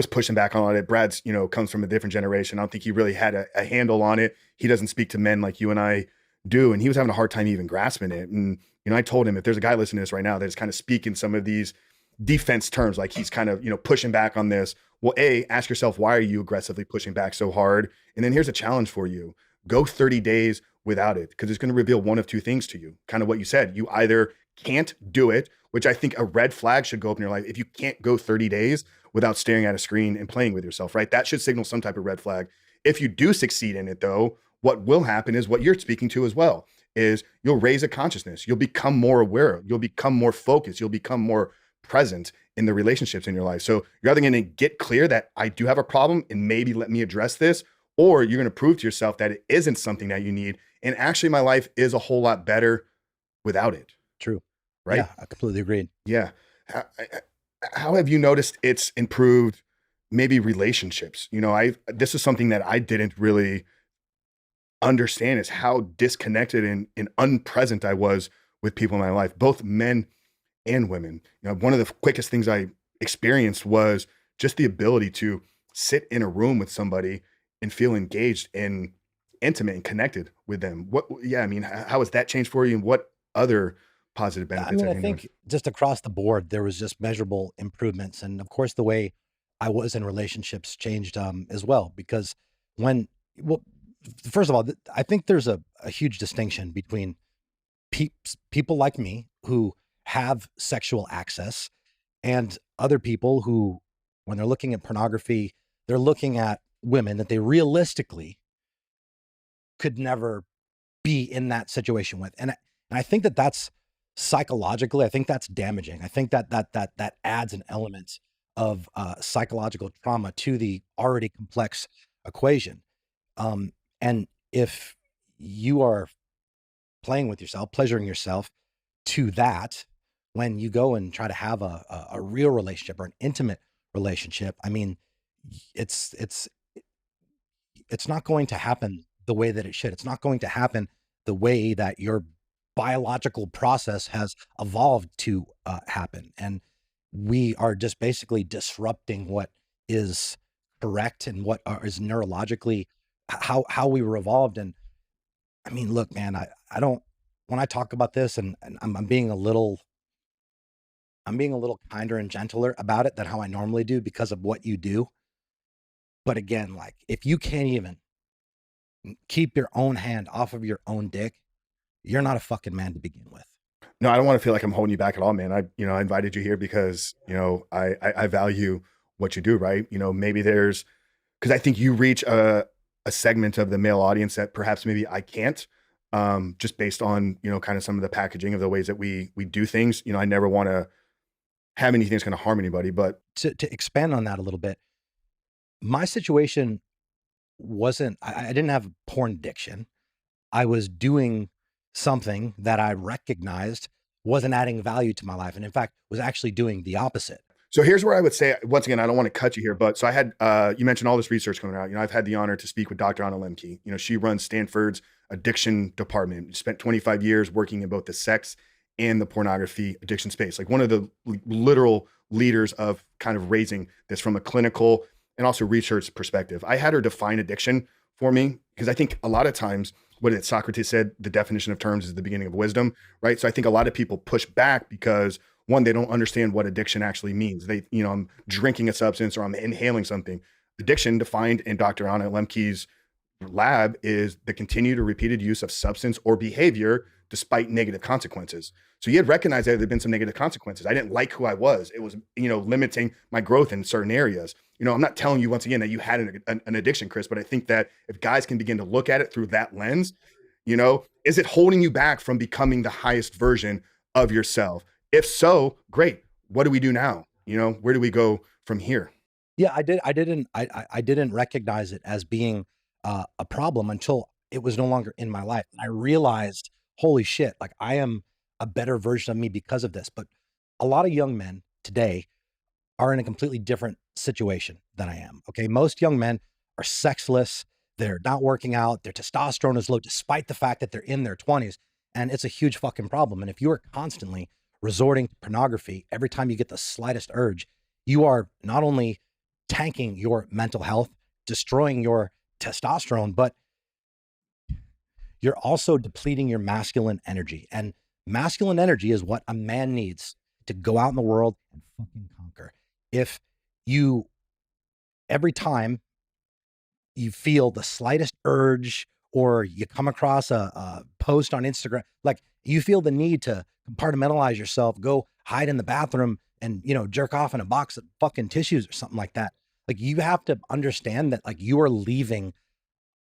pushing back on it. Brad's, comes from a different generation. I don't think he really had a handle on it. He doesn't speak to men like you and I do. And he was having a hard time even grasping it. And, I told him, if there's a guy listening to this right now that's kind of speaking some of these defense terms, like he's kind of, pushing back on this. Well, ask yourself, why are you aggressively pushing back so hard? And then here's a challenge for you. Go 30 days without it, because it's going to reveal one of two things to you. Kind of what you said. You either can't do it, which I think a red flag should go up in your life. If you can't go 30 days without staring at a screen and playing with yourself, right? That should signal some type of red flag. If you do succeed in it though, what will happen is what you're speaking to as well, is you'll raise a consciousness. You'll become more aware. You'll become more focused. You'll become more present in the relationships in your life. So you're either going to get clear that I do have a problem and maybe let me address this, or you're going to prove to yourself that it isn't something that you need. And actually my life is a whole lot better without it. True. Right? Yeah, I completely agreed. Yeah. How have you noticed it's improved maybe relationships. This is something that I didn't really understand, is how disconnected and unpresent I was with people in my life, both men and women. One of the quickest things I experienced was just the ability to sit in a room with somebody and feel engaged and intimate and connected with them. How has that changed for you, and what other positive I benefits mean, have I you noticed? think just across the board, there was just measurable improvements. And of course, the way I was in relationships changed as well. Because when, well, first of all, I think there's a huge distinction between people like me who have sexual access and other people who, when they're looking at pornography, they're looking at women that they realistically could never be in that situation with. And I think that that's psychologically, I think that's damaging. I think that adds an element of psychological trauma to the already complex equation. And if you are playing with yourself, pleasuring yourself to that, when you go and try to have a real relationship or an intimate relationship, I mean, it's it's not going to happen the way that it should. It's not going to happen the way that your biological process has evolved to happen. And we are just basically disrupting what is correct and what is neurologically how we were evolved. And I mean, look, man, I don't, when I talk about this, and I'm being a little kinder and gentler about it than how I normally do because of what you do. But again, like if you can't even keep your own hand off of your own dick, you're not a fucking man to begin with. No, I don't want to feel like I'm holding you back at all, man. I invited you here because, I value what you do, right? Maybe because I think you reach a segment of the male audience that perhaps maybe I can't, just based on, kind of some of the packaging of the ways that we do things. I never want to have anything that's going to harm anybody, but To expand on that a little bit, my situation wasn't, I didn't have porn addiction. I was doing something that I recognized wasn't adding value to my life. And in fact, was actually doing the opposite. so here's where I would say, once again, I don't want to cut you here, but so I had, you mentioned all this research coming out. I've had the honor to speak with Dr. Anna Lemke. She runs Stanford's addiction department, spent 25 years working in both the sex and the pornography addiction space, like one of the literal leaders of kind of raising this from a clinical and also research perspective. I had her define addiction for me, because I think a lot of times, what did Socrates said, the definition of terms is the beginning of wisdom, right? So I think a lot of people push back because, one, they don't understand what addiction actually means. I'm drinking a substance or I'm inhaling something. Addiction, defined in Dr. Anna Lemke's lab, is the continued or repeated use of substance or behavior despite negative consequences. So he had recognized that there had been some negative consequences. I didn't like who I was. It was, limiting my growth in certain areas. I'm not telling you once again that you had an addiction, Chris, but I think that if guys can begin to look at it through that lens, is it holding you back from becoming the highest version of yourself? If so, great. What do we do now? Where do we go from here? Yeah, I didn't recognize it as being a problem until it was no longer in my life. And I realized, holy shit, like I am a better version of me because of this. But a lot of young men today are in a completely different situation than I am. Okay. Most young men are sexless. They're not working out. Their testosterone is low, despite the fact that they're in their 20s. And it's a huge fucking problem. And if you are constantly resorting to pornography every time you get the slightest urge, you are not only tanking your mental health, destroying your testosterone, but you're also depleting your masculine energy. And masculine energy is what a man needs to go out in the world and fucking conquer. If you, every time you feel the slightest urge or you come across a post on Instagram, like you feel the need to compartmentalize yourself, go hide in the bathroom and, jerk off in a box of fucking tissues or something like that. Like you have to understand that like you are leaving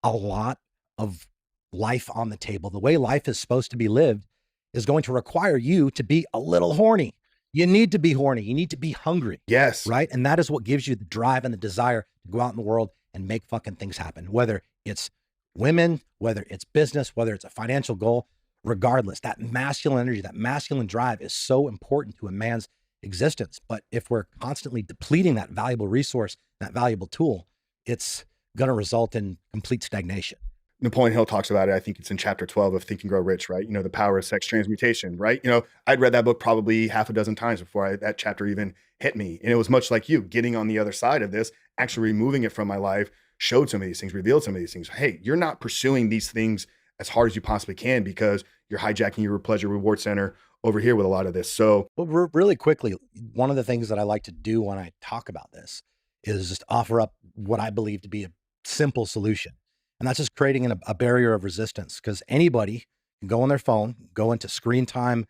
a lot of life on the table. The way life is supposed to be lived is going to require you to be a little horny. You need to be horny. You need to be hungry. Yes. Right. And that is what gives you the drive and the desire to go out in the world and make fucking things happen, whether it's women, whether it's business, whether it's a financial goal, regardless, that masculine energy, that masculine drive is so important to a man's existence. But if we're constantly depleting that valuable resource, that valuable tool, it's going to result in complete stagnation. Napoleon Hill talks about it. I think it's in chapter 12 of Think and Grow Rich, right? The power of sex transmutation, right? I'd read that book probably half a dozen times before that chapter even hit me. And it was much like you getting on the other side of this, actually removing it from my life, showed some of these things, revealed some of these things. Hey, you're not pursuing these things as hard as you possibly can because you're hijacking your pleasure reward center over here with a lot of this. So, well, really quickly, one of the things that I like to do when I talk about this is just offer up what I believe to be a simple solution. And that's just creating a barrier of resistance, because anybody can go on their phone, go into screen time,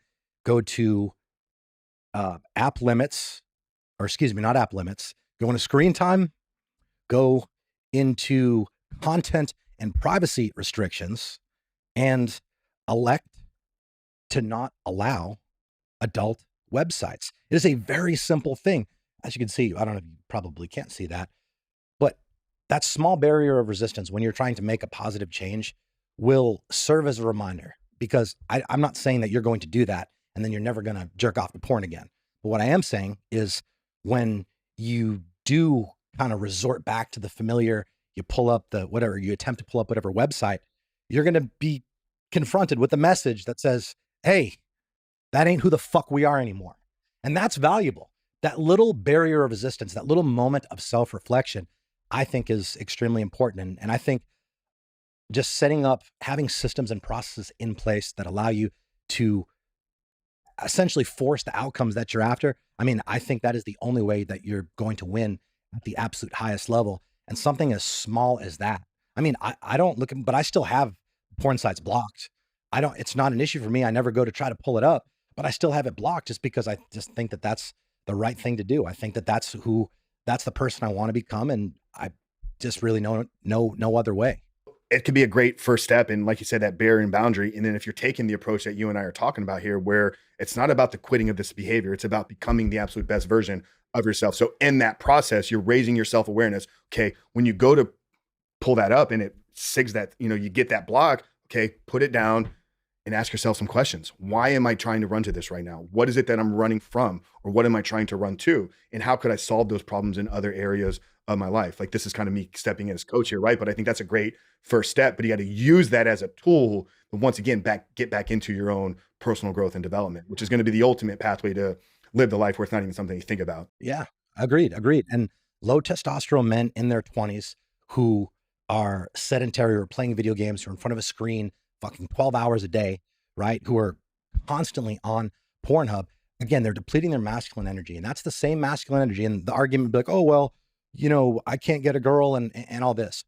go to app limits, or excuse me, not app limits, go into screen time, go into content and privacy restrictions, and elect to not allow adult websites. It is a very simple thing. As you can see, I don't know if you probably can't see that, but that small barrier of resistance when you're trying to make a positive change will serve as a reminder, because I'm not saying that you're going to do that and then you're never going to jerk off to porn again. But what I am saying is when you do kind of resort back to the familiar, you pull up you attempt to pull up whatever website, you're going to be confronted with a message that says, hey, that ain't who the fuck we are anymore. And that's valuable. That little barrier of resistance, that little moment of self-reflection, I think is extremely important. And I think just having systems and processes in place that allow you to essentially force the outcomes that you're after. I mean, I think that is the only way that you're going to win at the absolute highest level. And something as small as that. I mean, I don't look, but I still have porn sites blocked. It's not an issue for me. I never go to try to pull it up, but I still have it blocked just because I just think that that's the right thing to do. I think that that's the person I want to become. And I just really know no other way. It could be a great first step. And like you said, that barrier and boundary. And then if you're taking the approach that you and I are talking about here, where it's not about the quitting of this behavior, it's about becoming the absolute best version of yourself. So in that process, you're raising your self-awareness. Okay. When you go to pull that up and it sigs that, you get that block, okay, put it down and ask yourself some questions. Why am I trying to run to this right now? What is it that I'm running from? Or what am I trying to run to? And how could I solve those problems in other areas of my life? Like, this is kind of me stepping in as coach here, right? But I think that's a great first step, but you got to use that as a tool. But once again, get back into your own personal growth and development, which is going to be the ultimate pathway to live the life where it's not even something you think about. Yeah, agreed. And low testosterone men in their 20s who are sedentary or playing video games, who are in front of a screen fucking 12 hours a day, right? Who are constantly on Pornhub. Again, they're depleting their masculine energy. And that's the same masculine energy. And the argument would be like, oh, well, I can't get a girl and all this.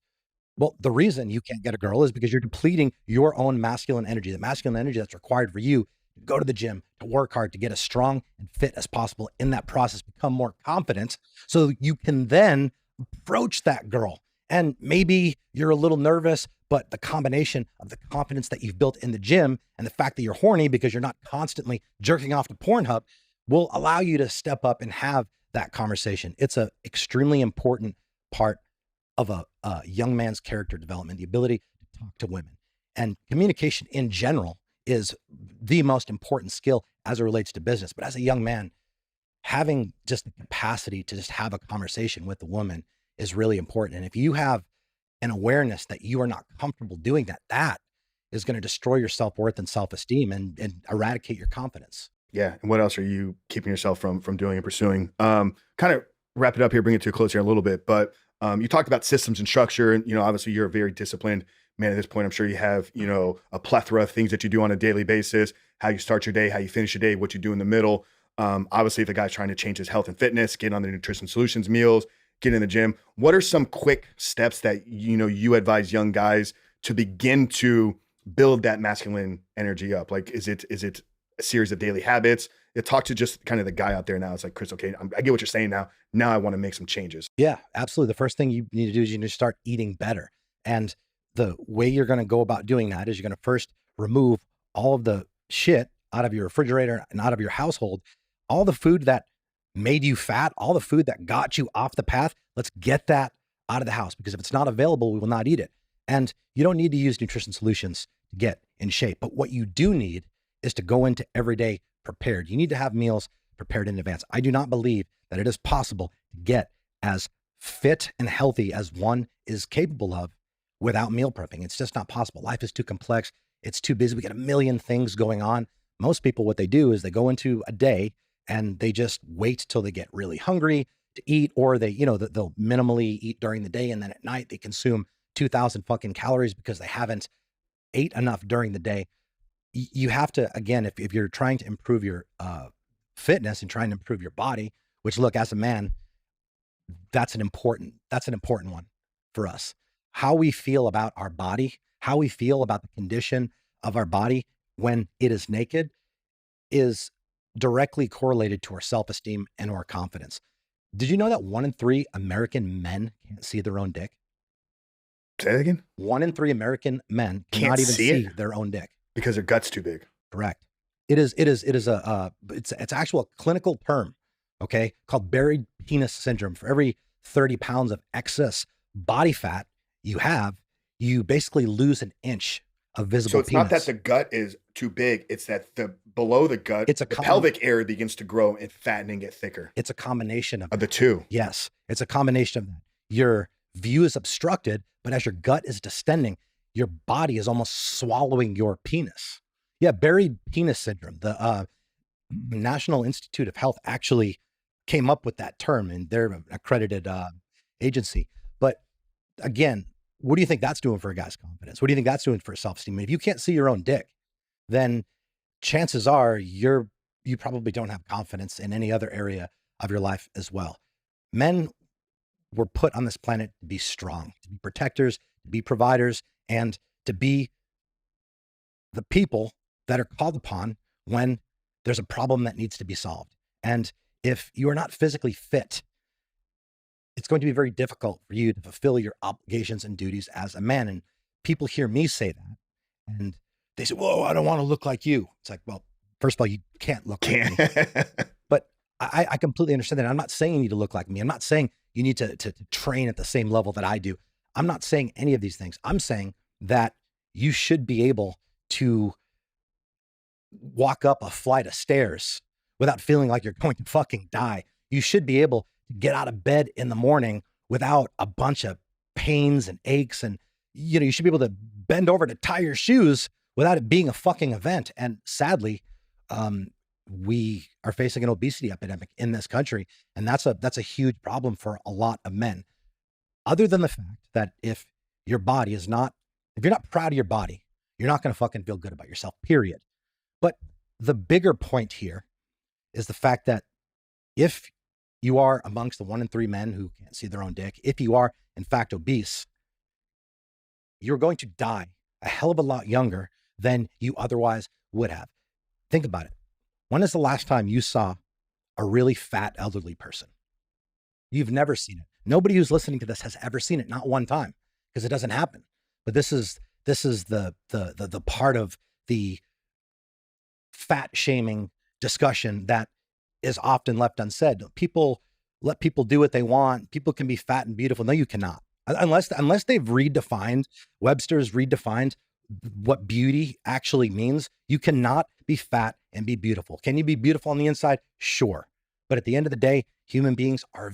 Well, the reason you can't get a girl is because you're depleting your own masculine energy, the masculine energy that's required for you to go to the gym, to work hard, to get as strong and fit as possible in that process, become more confident so you can then approach that girl. And maybe you're a little nervous, but the combination of the confidence that you've built in the gym and the fact that you're horny because you're not constantly jerking off to Pornhub will allow you to step up and have that conversation. It's an extremely important part of a young man's character development, the ability to talk to women. And communication in general is the most important skill as it relates to business. But as a young man, having just the capacity to just have a conversation with a woman is really important. And if you have an awareness that you are not comfortable doing that, that is going to destroy your self-worth and self-esteem and eradicate your confidence. Yeah. And what else are you keeping yourself from doing and pursuing? Kind of wrap it up here, bring it to a close here a little bit, but you talked about systems and structure, and obviously you're a very disciplined man at this point. I'm sure you have a plethora of things that you do on a daily basis, how you start your day, how you finish your day, what you do in the middle. Obviously, if a guy's trying to change his health and fitness, get on the nutrition solutions meals, get in the gym, what are some quick steps that you advise young guys to begin to build that masculine energy up? Like, is it a series of daily habits? Talk to just kind of the guy out there now. It's like, Chris, okay, I get what you're saying now. Now I want to make some changes. Yeah, absolutely. The first thing you need to do is you need to start eating better. And the way you're going to go about doing that is you're going to first remove all of the shit out of your refrigerator and out of your household, all the food that made you fat, all the food that got you off the path. Let's get that out of the house, because if it's not available, we will not eat it. And you don't need to use nutrition solutions to get in shape. But what you do need is to go into every day prepared. You need to have meals prepared in advance. I do not believe that it is possible to get as fit and healthy as one is capable of without meal prepping. It's just not possible. Life is too complex. It's too busy. We got a million things going on. Most people, what they do is they go into a day and they just wait till they get really hungry to eat, or they, they'll minimally eat during the day. And then at night they consume 2,000 fucking calories because they haven't ate enough during the day. You have to, again, if you're trying to improve your fitness and trying to improve your body, which, look, as a man, that's an important one for us. How we feel about our body, how we feel about the condition of our body when it is naked is directly correlated to our self-esteem and our confidence. Did you know that 1 in 3 American men can't see their own dick? Say that again? 1 in 3 American men cannot even see their own dick. Because their gut's too big. Correct. It's actual clinical term, okay, called buried penis syndrome. For every 30 pounds of excess body fat you have, you basically lose an inch of visible So it's penis. not that the gut is too big, it's that below the gut, the pelvic area begins to grow and fatten and get thicker. It's a combination of the two. Yes, it's a combination of that. Your view is obstructed, but as your gut is distending, your body is almost swallowing your penis. Yeah, buried penis syndrome. The National Institute of Health actually came up with that term, and they're an accredited agency. But again, what do you think that's doing for a guy's confidence? What do you think that's doing for self-esteem? If you can't see your own dick, then chances are you probably don't have confidence in any other area of your life as well. Men were put on this planet to be strong, to be protectors, to be providers, and to be the people that are called upon when there's a problem that needs to be solved. And if you are not physically fit, it's going to be very difficult for you to fulfill your obligations and duties as a man. And people hear me say that, and they say, whoa, I don't want to look like you. It's like, well, first of all, you can't look like me. But I completely understand that. I'm not saying you need to look like me. I'm not saying you need to train at the same level that I do. I'm not saying any of these things. I'm saying that you should be able to walk up a flight of stairs without feeling like you're going to fucking die. You should be able to get out of bed in the morning without a bunch of pains and aches. And, you should be able to bend over to tie your shoes without it being a fucking event. And sadly, we are facing an obesity epidemic in this country. And that's a huge problem for a lot of men. Other than the fact that if you're not proud of your body, you're not going to fucking feel good about yourself, period. But the bigger point here is the fact that if you are amongst the 1 in 3 men who can't see their own dick, if you are in fact obese, you're going to die a hell of a lot younger than you otherwise would have. Think about it. When is the last time you saw a really fat elderly person? You've never seen it. Nobody who's listening to this has ever seen it, not one time, because it doesn't happen. But this is the part of the fat shaming discussion that is often left unsaid. Let people do what they want. People can be fat and beautiful. No, you cannot. Unless they've Webster's redefined what beauty actually means. You cannot be fat and be beautiful. Can you be beautiful on the inside? Sure. But at the end of the day, human beings are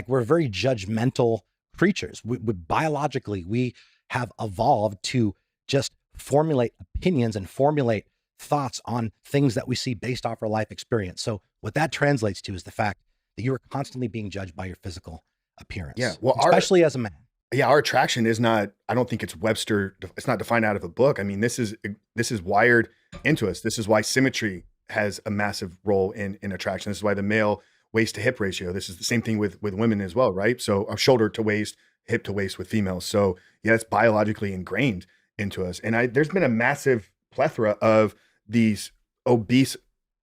we're very judgmental creatures. Biologically, we have evolved to just formulate opinions and formulate thoughts on things that we see based off our life experience. So what that translates to is the fact that you are constantly being judged by your physical appearance. Yeah. Well, especially as a man. Yeah. Our attraction is not, I don't think it's Webster. It's not defined out of a book. I mean, this is wired into us. This is why symmetry has a massive role in attraction. This is why the male waist to hip ratio. This is the same thing with women as well, right? So shoulder to waist, hip to waist with females. So yeah, it's biologically ingrained into us. And there's been a massive plethora of these obese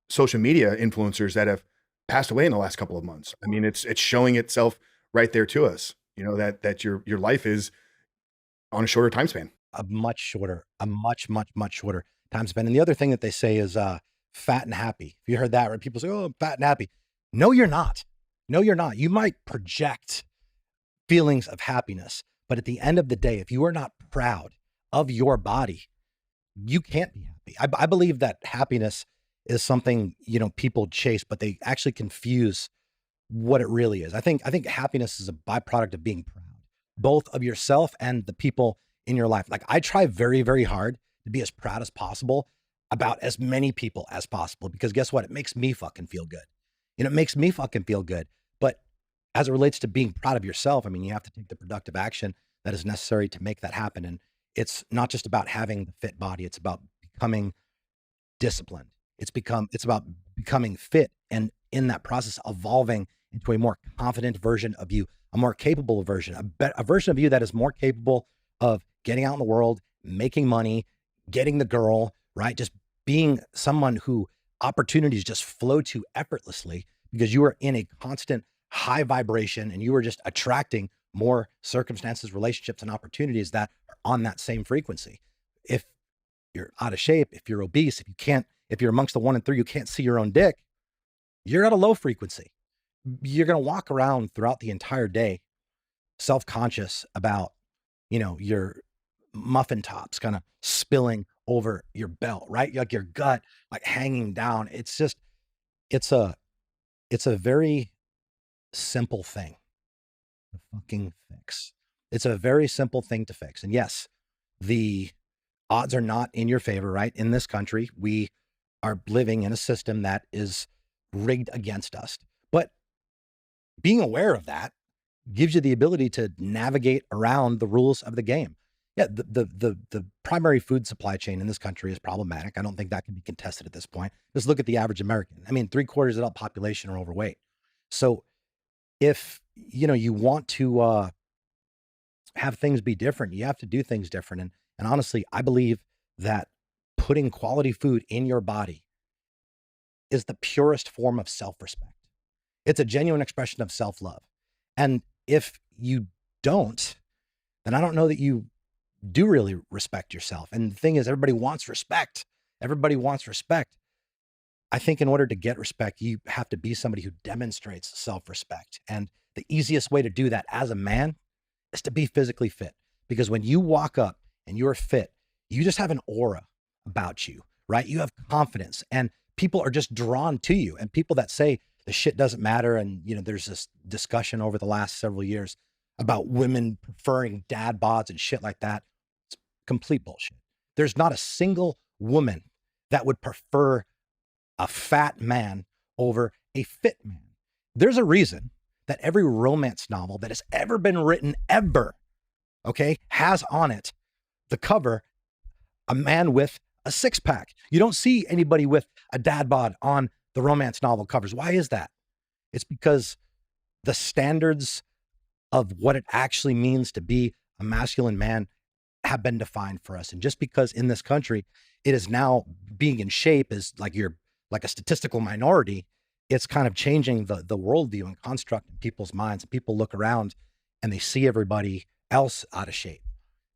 social media influencers that have passed away in the last couple of months. I mean, it's showing itself right there to us, that your life is on a shorter time span. A much shorter time span. And the other thing that they say is fat and happy. If you heard that, right? People say, oh, I'm fat and happy. No, you're not. No, you're not. You might project feelings of happiness, but at the end of the day, if you are not proud of your body, you can't be happy. I believe that happiness is something, people chase, but they actually confuse what it really is. I think happiness is a byproduct of being proud, both of yourself and the people in your life. Like I try very, very hard to be as proud as possible about as many people as possible, because guess what? It makes me fucking feel good. It makes me fucking feel good. But as it relates to being proud of yourself, I mean, you have to take the productive action that is necessary to make that happen. And it's not just about having the fit body. It's about becoming disciplined. It's about becoming fit, and in that process, evolving into a more confident version of you, a more capable version, a version of you that is more capable of getting out in the world, making money, getting the girl, right? Just being someone who opportunities just flow to effortlessly because you are in a constant high vibration and you are just attracting more circumstances, relationships, and opportunities that are on that same frequency. If you're out of shape, if you're obese, if you're amongst the 1 in 3, you can't see your own dick, you're at a low frequency. You're going to walk around throughout the entire day, self-conscious about, your muffin tops kind of spilling over your belt, right? Like your gut, like hanging down. It's a, it's a very simple thing to fucking fix. It's a very simple thing to fix. And yes, the odds are not in your favor, right? In this country, we are living in a system that is rigged against us. But being aware of that gives you the ability to navigate around the rules of the game. Yeah, the primary food supply chain in this country is problematic. I don't think that can be contested at this point. Just look at the average American. I mean, 3/4 of the population are overweight. So if you want to have things be different, you have to do things different. And honestly, I believe that putting quality food in your body is the purest form of self-respect. It's a genuine expression of self-love. And if you don't, then I don't know that you do really respect yourself. And the thing is, everybody wants respect. Everybody wants respect. I think in order to get respect, you have to be somebody who demonstrates self-respect. And the easiest way to do that as a man is to be physically fit. Because when you walk up and you're fit, you just have an aura about you, right? You have confidence and people are just drawn to you. And people that say the shit doesn't matter. And, there's this discussion over the last several years about women preferring dad bods and shit like that. It's complete bullshit. There's not a single woman that would prefer a fat man over a fit man. There's a reason that every romance novel that has ever been written ever, okay, has on it the cover a man with a six-pack. You don't see anybody with a dad bod on the romance novel covers. Why is that? It's because the standards of what it actually means to be a masculine man have been defined for us. And just because in this country, it is now being in shape is like you're like a statistical minority, it's kind of changing the worldview and construct in people's minds. And people look around and they see everybody else out of shape.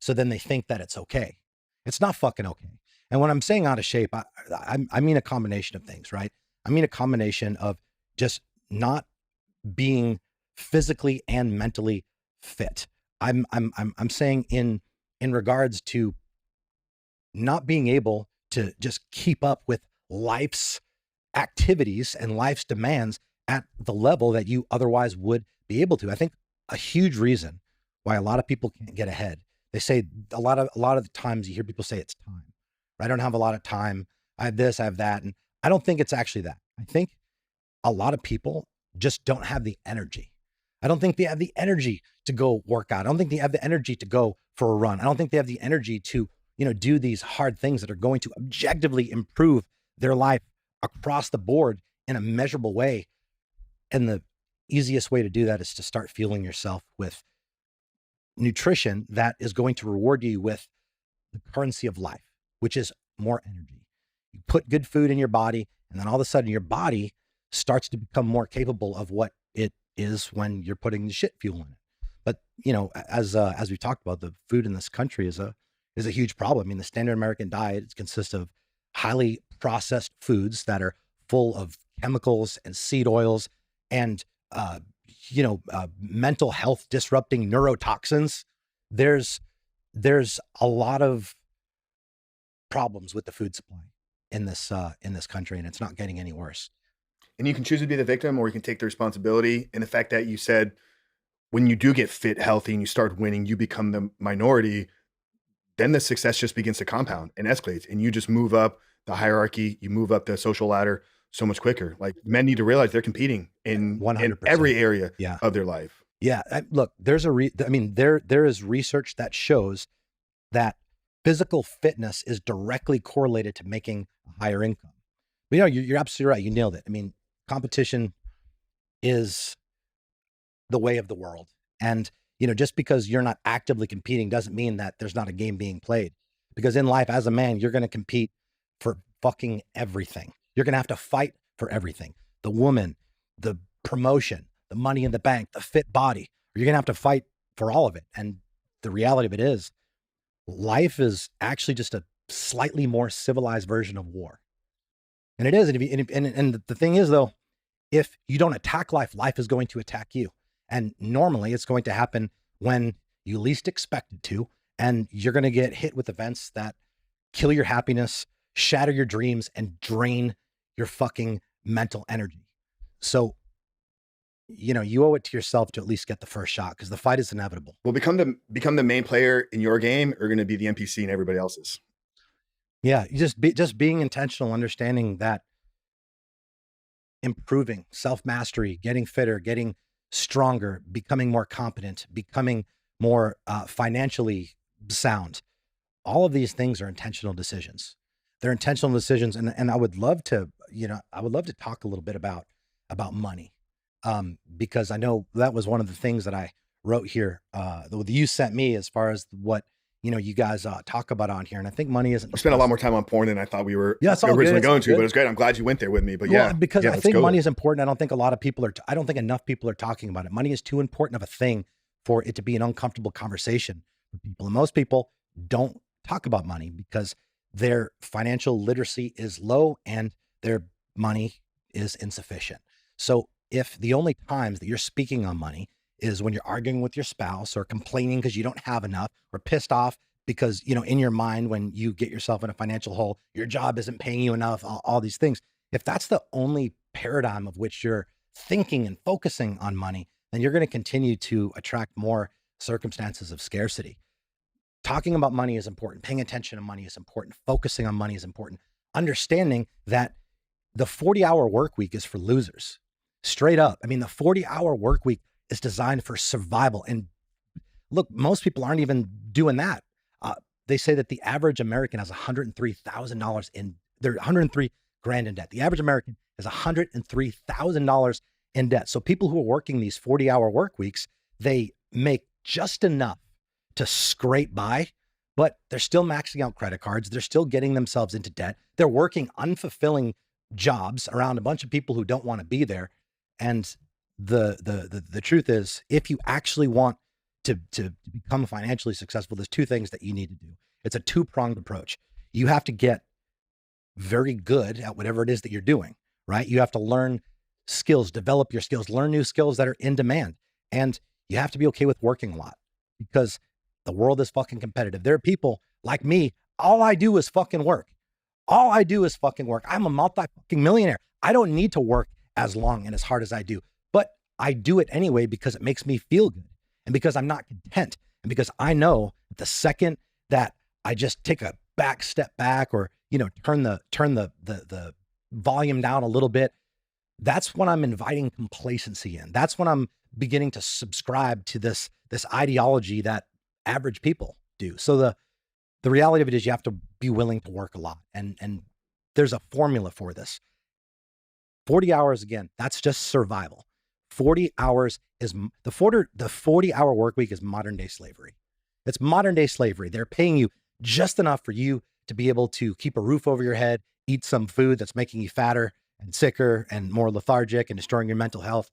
So then they think that it's okay. It's not fucking okay. And when I'm saying out of shape, I mean a combination of things, right? I mean a combination of just not being physically and mentally fit. I'm saying in regards to not being able to just keep up with life's activities and life's demands at the level that you otherwise would be able to. I think a huge reason why a lot of people can't get ahead. They say a lot of the times you hear people say it's time. I don't have a lot of time. I have this, I have that. And I don't think it's actually that. I think a lot of people just don't have the energy. I don't think they have the energy to go work out. I don't think they have the energy to go for a run. I don't think they have the energy to, do these hard things that are going to objectively improve their life across the board in a measurable way. And the easiest way to do that is to start fueling yourself with nutrition that is going to reward you with the currency of life, which is more energy. You put good food in your body, and then all of a sudden your body starts to become more capable of what it is when you're putting the shit fuel in it. But as we've talked about, the food in this country is a huge problem. I mean, the standard American diet consists of highly processed foods that are full of chemicals and seed oils and mental health disrupting neurotoxins. There's a lot of problems with the food supply in this country, and it's not getting any worse. And you can choose to be the victim, or you can take the responsibility. And the fact that you said, when you do get fit, healthy, and you start winning, you become the minority, then the success just begins to compound and escalates, and you just move up the hierarchy, you move up the social ladder so much quicker. Like, men need to realize they're competing in 100%. every area Yeah. of their life. Yeah. Look, there's there is research that shows that physical fitness is directly correlated to making a higher income. But you're absolutely right. You nailed it. I mean, competition is the way of the world. And, just because you're not actively competing doesn't mean that there's not a game being played. Because in life, as a man, you're going to compete for fucking everything. You're going to have to fight for everything. The woman, the promotion, the money in the bank, the fit body. You're going to have to fight for all of it. And the reality of it is, life is actually just a slightly more civilized version of war. And it is. And the thing is, though, if you don't attack life, life is going to attack you. And normally it's going to happen when you least expect it to. And you're going to get hit with events that kill your happiness, shatter your dreams, and drain your fucking mental energy. So, you owe it to yourself to at least get the first shot, because the fight is inevitable. Well, become the main player in your game, or going to be the NPC in everybody else's. Yeah. Just being intentional, understanding that improving, self-mastery, getting fitter, getting stronger, becoming more competent, becoming more financially sound. All of these things are intentional decisions. They're intentional decisions. And I would love to, talk a little bit about money. Because I know that was one of the things that I wrote here, that you sent me, as far as what, you guys talk about on here. And I think money isn't. We spent a lot more time on porn than I thought we were originally going to, but it's great. I'm glad you went there with me. But because I think money is important. I don't think I don't think enough people are talking about it. Money is too important of a thing for it to be an uncomfortable conversation for people. And most people don't talk about money because their financial literacy is low and their money is insufficient. So if the only times that you're speaking on money is when you're arguing with your spouse, or complaining because you don't have enough, or pissed off because, in your mind, when you get yourself in a financial hole, your job isn't paying you enough, all these things. If that's the only paradigm of which you're thinking and focusing on money, then you're going to continue to attract more circumstances of scarcity. Talking about money is important. Paying attention to money is important. Focusing on money is important. Understanding that the 40-hour work week is for losers. Straight up. I mean, the 40-hour work week is designed for survival. And look, most people aren't even doing that. They say that the average American has $103,000 in, they're 103 grand in debt. The average American is $103,000 in debt. So people who are working these 40-hour work weeks, they make just enough to scrape by, but they're still maxing out credit cards. They're still getting themselves into debt. They're working unfulfilling jobs around a bunch of people who don't want to be there. And the truth is, if you actually want to become financially successful, there's two things that you need to do. It's a two-pronged approach. You have to get very good at whatever it is that you're doing, right? You have to learn skills, develop your skills, learn new skills that are in demand. And you have to be okay with working a lot, because the world is fucking competitive. There are people like me. All I do is fucking work. All I do is fucking work. I'm a multi-millionaire. I don't need to work as long and as hard as I do, but I do it anyway because it makes me feel good, and because I'm not content, and because I know the second that I just take a step back, or, turn the volume down a little bit, that's when I'm inviting complacency in. That's when I'm beginning to subscribe to this ideology that average people do. So the reality of it is, you have to be willing to work a lot. And there's a formula for this. 40 hours, again, that's just survival. 40 hours is the 40-hour work week is modern day slavery. It's modern day slavery. They're paying you just enough for you to be able to keep a roof over your head, eat some food that's making you fatter and sicker and more lethargic and destroying your mental health.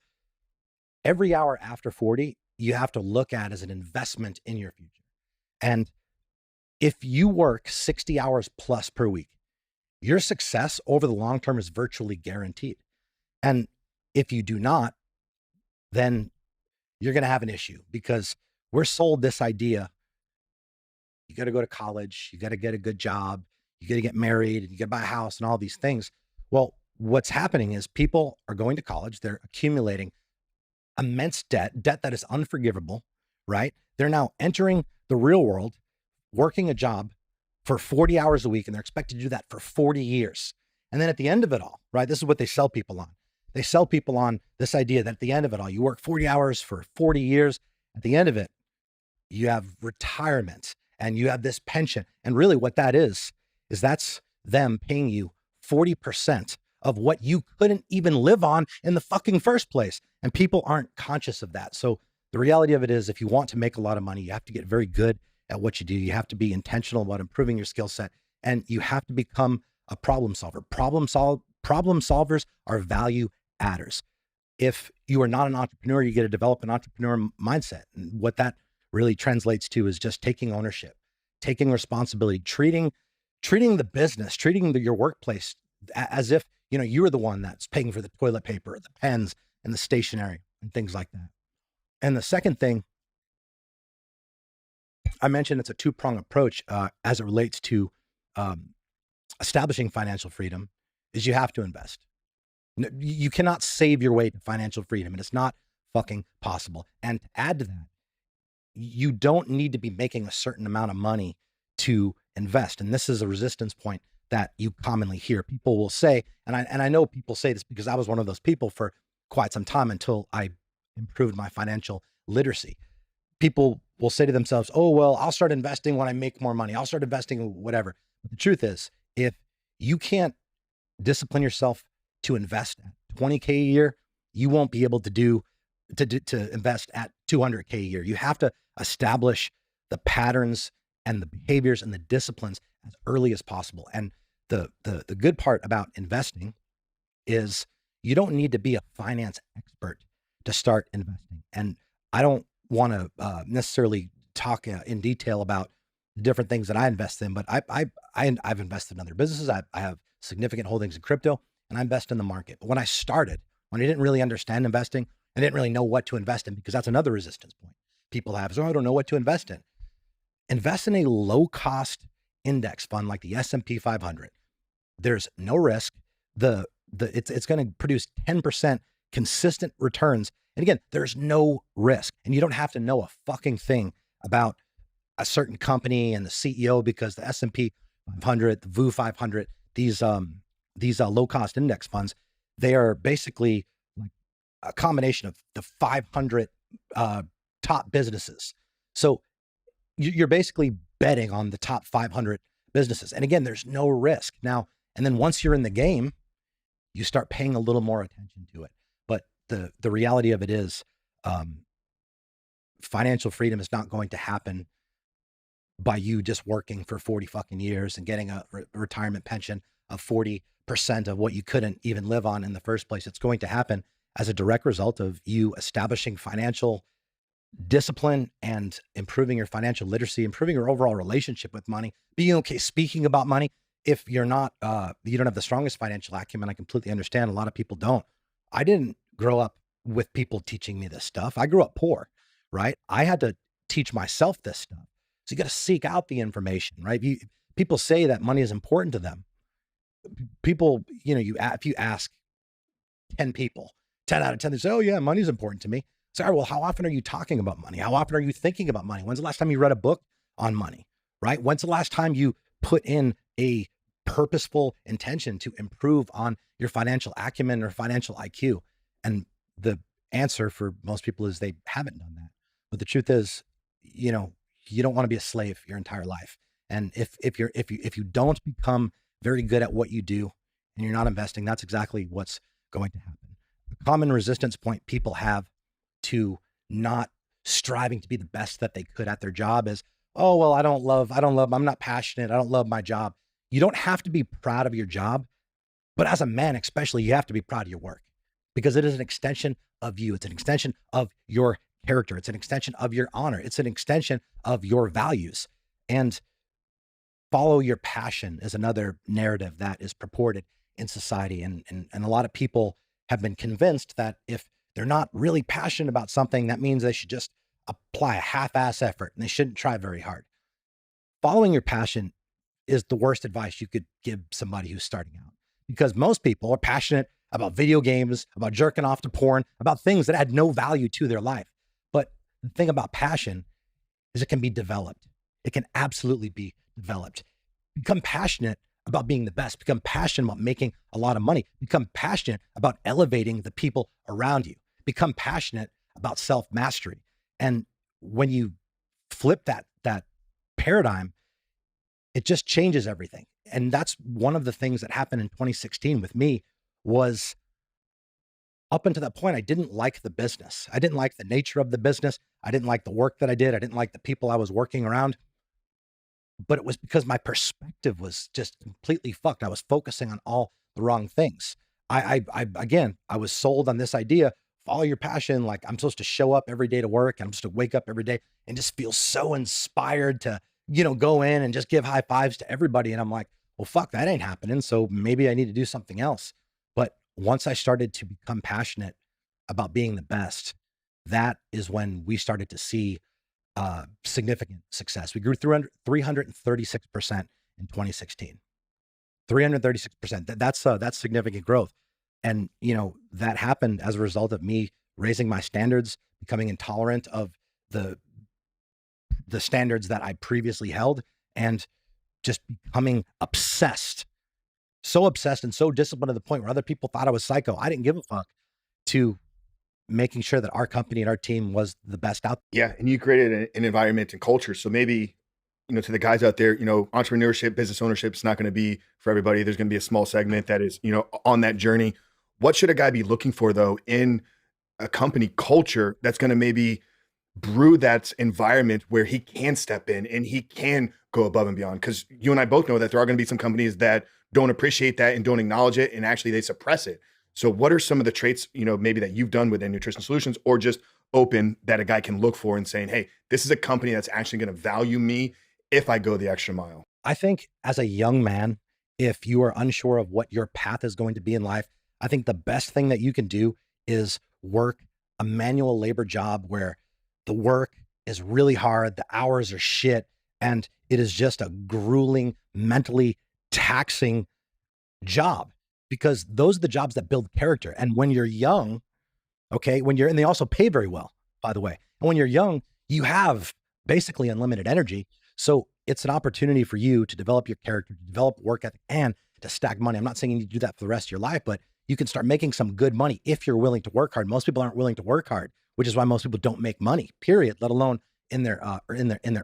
Every hour after 40, you have to look at as an investment in your future. And if you work 60 hours plus per week, your success over the long term is virtually guaranteed. And if you do not, then you're going to have an issue, because we're sold this idea. You got to go to college. You got to get a good job. you got to get married and you got to buy a house and all these things. Well, what's happening is people are going to college, they're accumulating immense debt that is unforgivable, right? They're now entering the real world, working a job for 40 hours a week, and they're expected to do that for 40 years. And then at the end of it all, right, this is what they sell people on. They sell people on this idea that at the end of it all, you work 40 hours for 40 years. At the end of it, you have retirement and you have this pension. And really what that is that's them paying you 40% of what you couldn't even live on in the fucking first place. And people aren't conscious of that. So the reality of it is, if you want to make a lot of money, you have to get very good at what you do. You have to be intentional about improving your skill set, and you have to become a problem solver. Problem solvers are value adders. If you are not an entrepreneur, you get to develop an entrepreneur mindset. And what that really translates to is just taking ownership, taking responsibility, treating the business, treating your workplace as if, you were the one that's paying for the toilet paper, the pens, and the stationery and things like that. And the second thing I mentioned, it's a two-pronged approach as it relates to establishing financial freedom, is you have to invest. You cannot save your way to financial freedom, and it's not fucking possible. And to add to that, you don't need to be making a certain amount of money to invest. And this is a resistance point that you commonly hear. People will say, and I know people say this because I was one of those people for quite some time until I improved my financial literacy. People will say to themselves, oh, well, I'll start investing when I make more money. I'll start investing whatever. But the truth is, if you can't discipline yourself to invest at 20K a year, you won't be able to invest at 200K a year. You have to establish the patterns and the behaviors and the disciplines as early as possible. And the good part about investing is you don't need to be a finance expert to start investing. And I don't want to necessarily talk in detail about the different things that I invest in, but I've invested in other businesses. I have significant holdings in crypto, and I invest in the market. But when I didn't really understand investing, I didn't really know what to invest in, because that's another resistance point people have. So I don't know what to invest in. Invest in a low-cost index fund like the S&P 500. There's no risk. It's going to produce 10% consistent returns. And again, there's no risk. And you don't have to know a fucking thing about a certain company and the CEO, because the S&P 500, the VU 500, these low-cost index funds, they are basically like a combination of the 500 top businesses. So you're basically betting on the top 500 businesses. And again, there's no risk. Now, and then once you're in the game, you start paying a little more attention to it. But the reality of it is, financial freedom is not going to happen by you just working for 40 fucking years and getting a retirement pension of 40% of what you couldn't even live on in the first place. It's going to happen as a direct result of you establishing financial discipline and improving your financial literacy, improving your overall relationship with money, being okay speaking about money. If you're not, you don't have the strongest financial acumen, I completely understand. A lot of people don't. I didn't grow up with people teaching me this stuff. I grew up poor, right? I had to teach myself this stuff. So you got to seek out the information, right? People say that money is important to them. People, if you ask 10 people, 10 out of 10, they say, oh yeah, money's important to me. So, all right, well, how often are you talking about money? How often are you thinking about money? When's the last time you read a book on money, right? When's the last time you put in a purposeful intention to improve on your financial acumen or financial IQ? And the answer for most people is they haven't done that. But the truth is, you don't want to be a slave your entire life. And if you don't become very good at what you do and you're not investing, that's exactly what's going to happen. A common resistance point people have to not striving to be the best that they could at their job is, oh, well, I'm not passionate. I don't love my job. You don't have to be proud of your job, but as a man, especially, you have to be proud of your work, because it is an extension of you. It's an extension of your character. It's an extension of your honor. It's an extension of your values. And follow your passion is another narrative that is purported in society. And a lot of people have been convinced that if they're not really passionate about something, that means they should just apply a half-ass effort and they shouldn't try very hard. Following your passion is the worst advice you could give somebody who's starting out, because most people are passionate about video games, about jerking off to porn, about things that add no value to their life. But the thing about passion is it can be developed. It can absolutely be developed. Become passionate about being the best, become passionate about making a lot of money, become passionate about elevating the people around you, become passionate about self-mastery. And when you flip that paradigm, it just changes everything. And that's one of the things that happened in 2016 with me. Was up until that point, I didn't like the business. I didn't like the nature of the business. I didn't like the work that I did. I didn't like the people I was working around. But it was because my perspective was just completely fucked. I was focusing on all the wrong things. Again, I was sold on this idea: follow your passion. Like, I'm supposed to show up every day to work. And I'm supposed to wake up every day and just feel so inspired to, go in and just give high fives to everybody. And I'm like, well, fuck, that ain't happening. So maybe I need to do something else. But once I started to become passionate about being the best, that is when we started to see significant success. We grew 336% in 2016. 336%. That's significant growth. And, that happened as a result of me raising my standards, becoming intolerant of the standards that I previously held, and just becoming obsessed. So obsessed and so disciplined to the point where other people thought I was psycho. I didn't give a fuck, to making sure that our company and our team was the best out there. Yeah. And you created an environment and culture. So maybe, to the guys out there, entrepreneurship, business ownership is not going to be for everybody. There's going to be a small segment that is, on that journey. What should a guy be looking for, though, in a company culture that's going to maybe brew that environment where he can step in and he can go above and beyond? Because you and I both know that there are going to be some companies that don't appreciate that and don't acknowledge it, and actually they suppress it. So what are some of the traits, maybe that you've done within Nutrition Solutions, or just open, that a guy can look for and saying, hey, this is a company that's actually going to value me if I go the extra mile? I think as a young man, if you are unsure of what your path is going to be in life, I think the best thing that you can do is work a manual labor job where the work is really hard, the hours are shit, and it is just a grueling, mentally taxing job, because those are the jobs that build character. And when you're young, and they also pay very well, by the way. And when you're young, you have basically unlimited energy. So it's an opportunity for you to develop your character, to develop work ethic, and to stack money. I'm not saying you need to do that for the rest of your life, but you can start making some good money if you're willing to work hard. Most people aren't willing to work hard, which is why most people don't make money, period, let alone in their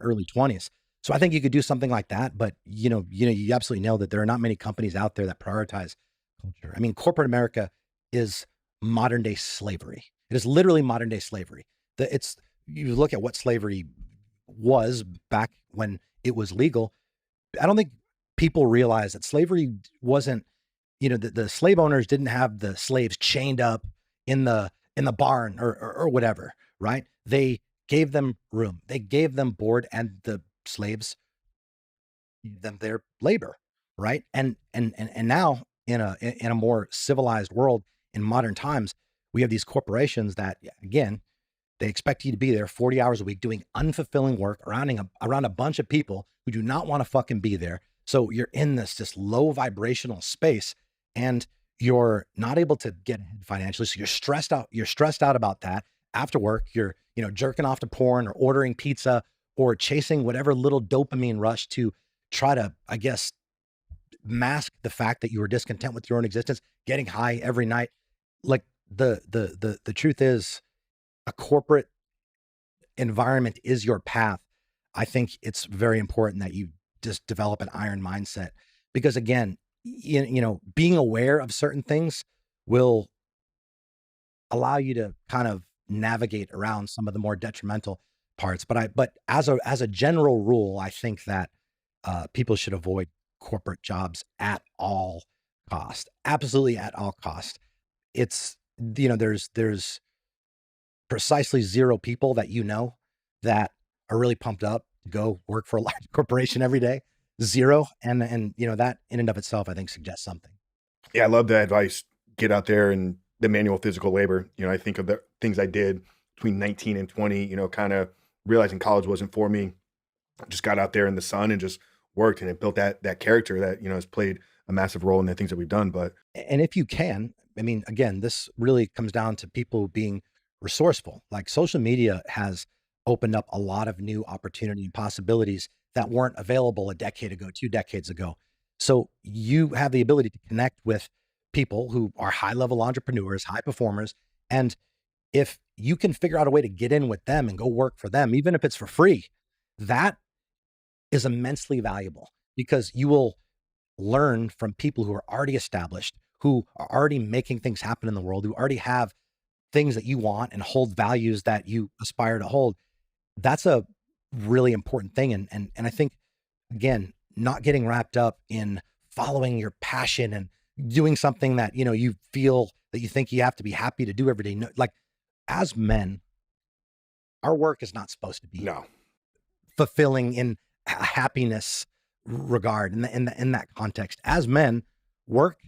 early 20s. So I think you could do something like that. But you absolutely know that there are not many companies out there that prioritize culture. I mean, corporate America is modern day slavery. It is literally modern day slavery. You look at what slavery was back when it was legal. I don't think people realize that slavery wasn't, the slave owners didn't have the slaves chained up in the barn or whatever, right? They gave them room. They gave them board, and the slaves gave them their labor, right? And now in a more civilized world, in modern times, we have these corporations that, again, they expect you to be there 40 hours a week doing unfulfilling work around a bunch of people who do not want to fucking be there. So you're in this low vibrational space, and you're not able to get ahead financially. So you're stressed out. You're stressed out about that. After work, you're, jerking off to porn or ordering pizza or chasing whatever little dopamine rush to try to, I guess, mask the fact that you were discontent with your own existence, getting high every night. Like the truth is, a corporate environment is your path. I think it's very important that you just develop an iron mindset, because again, being aware of certain things will allow you to kind of navigate around some of the more detrimental parts. But as a general rule, I think that people should avoid corporate jobs at all cost, absolutely at all cost. It's, there's precisely zero people that that are really pumped up to go work for a large corporation every day. Zero. And that in and of itself, I think, suggests something. Yeah, I love that advice. Get out there and the manual physical labor. I think of the things I did between 19 and 20, kind of realizing college wasn't for me. I just got out there in the sun and just worked, and it built that character that, you know, has played a massive role in the things that we've done. But And if you can, I mean, again, this really comes down to people being resourceful. Like social media has opened up a lot of new opportunity and possibilities that weren't available a decade ago, 2 decades ago. So you have the ability to connect with people who are high level entrepreneurs, high performers. And if you can figure out a way to get in with them and go work for them, even if it's for free, that is immensely valuable because you will learn from people who are already established, who are already making things happen in the world, who already have things that you want and hold values that you aspire to hold. That's a really important thing. And I think, again, not getting wrapped up in following your passion and doing something that, you know, you feel that you think you have to be happy to do every day. No, like as men, our work is not supposed to be no, fulfilling in a happiness regard in that context. As men, work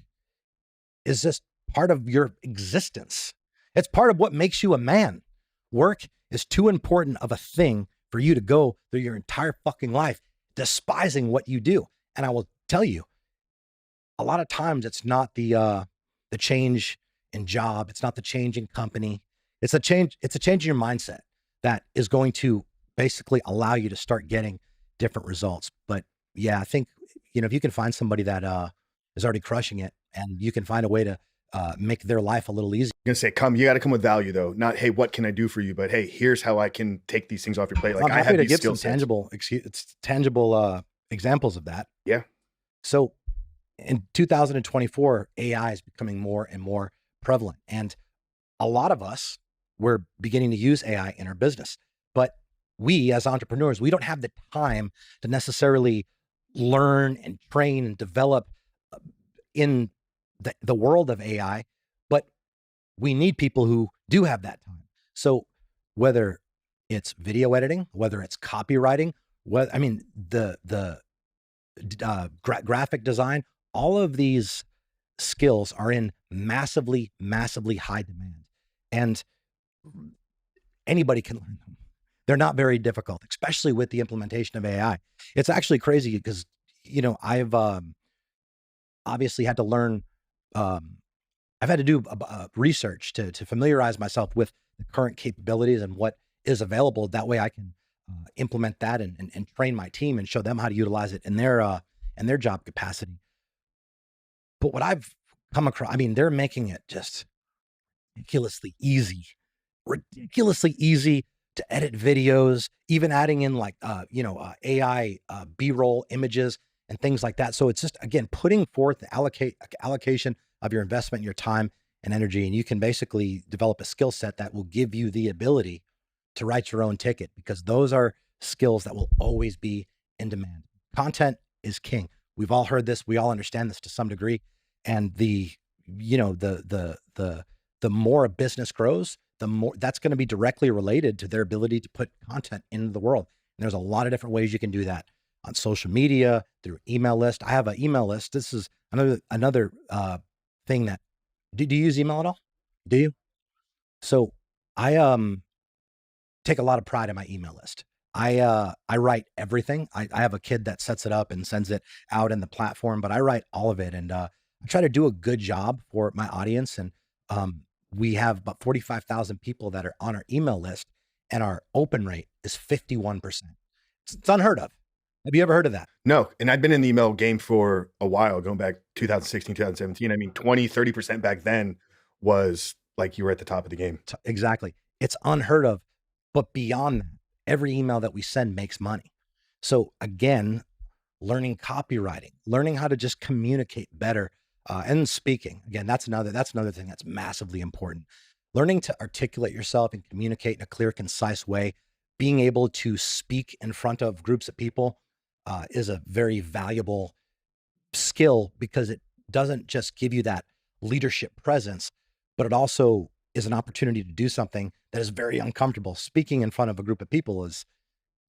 is just part of your existence. It's part of what makes you a man. Work is too important of a thing for you to go through your entire fucking life despising what you do. And I will tell you, a lot of times it's not the change in job, it's not the change in company. It's a change in your mindset that is going to basically allow you to start getting different results. But yeah, I think, you know, if you can find somebody that is already crushing it and you can find a way to make their life a little easier. I'm gonna say, you got to come with value though. Not, hey, what can I do for you? But hey, here's how I can take these things off your plate. Like I'm I happy have to these give skill some sets. tangible examples of that. Yeah. So in 2024, AI is becoming more and more prevalent. And a lot of us, we're beginning to use AI in our business. But we as entrepreneurs, we don't have the time to necessarily learn and train and develop in the world of AI, but we need people who do have that time. So whether it's video editing, whether it's copywriting, I mean, the graphic design, all of these skills are in massively, massively high demand. And anybody can learn them. They're not very difficult, especially with the implementation of AI. It's actually crazy because, you know, I've obviously had to learn, I've had to do research to familiarize myself with the current capabilities and what is available. That way I can implement that and train my team and show them how to utilize it in their job capacity. But what I've come across, I mean, they're making it just ridiculously easy to edit videos, even adding in like, AI B-roll images and things like that. So it's just, again, putting forth the allocation of your investment, your time and energy. And you can basically develop a skill set that will give you the ability to write your own ticket, because those are skills that will always be in demand. Content is king. We've all heard this. We all understand this to some degree. And the more a business grows, the more that's going to be directly related to their ability to put content into the world. And there's a lot of different ways you can do that on social media, through email list. I have an email list. This is another thing that, do you use email at all? Do you? So I take a lot of pride in my email list. I write everything. I have a kid that sets it up and sends it out in the platform, but I write all of it. And I try to do a good job for my audience. And we have about 45,000 people that are on our email list, and our open rate is 51%. It's unheard of. Have you ever heard of that? No. And I've been in the email game for a while, going back 2016, 2017. I mean, 20, 30% back then was like you were at the top of the game. Exactly. It's unheard of. But beyond that, every email that we send makes money. So again, learning copywriting, learning how to just communicate better, and speaking. Again, that's another thing that's massively important. Learning to articulate yourself and communicate in a clear, concise way, being able to speak in front of groups of people is a very valuable skill, because it doesn't just give you that leadership presence, but it also is an opportunity to do something that is very uncomfortable. Speaking in front of a group of people is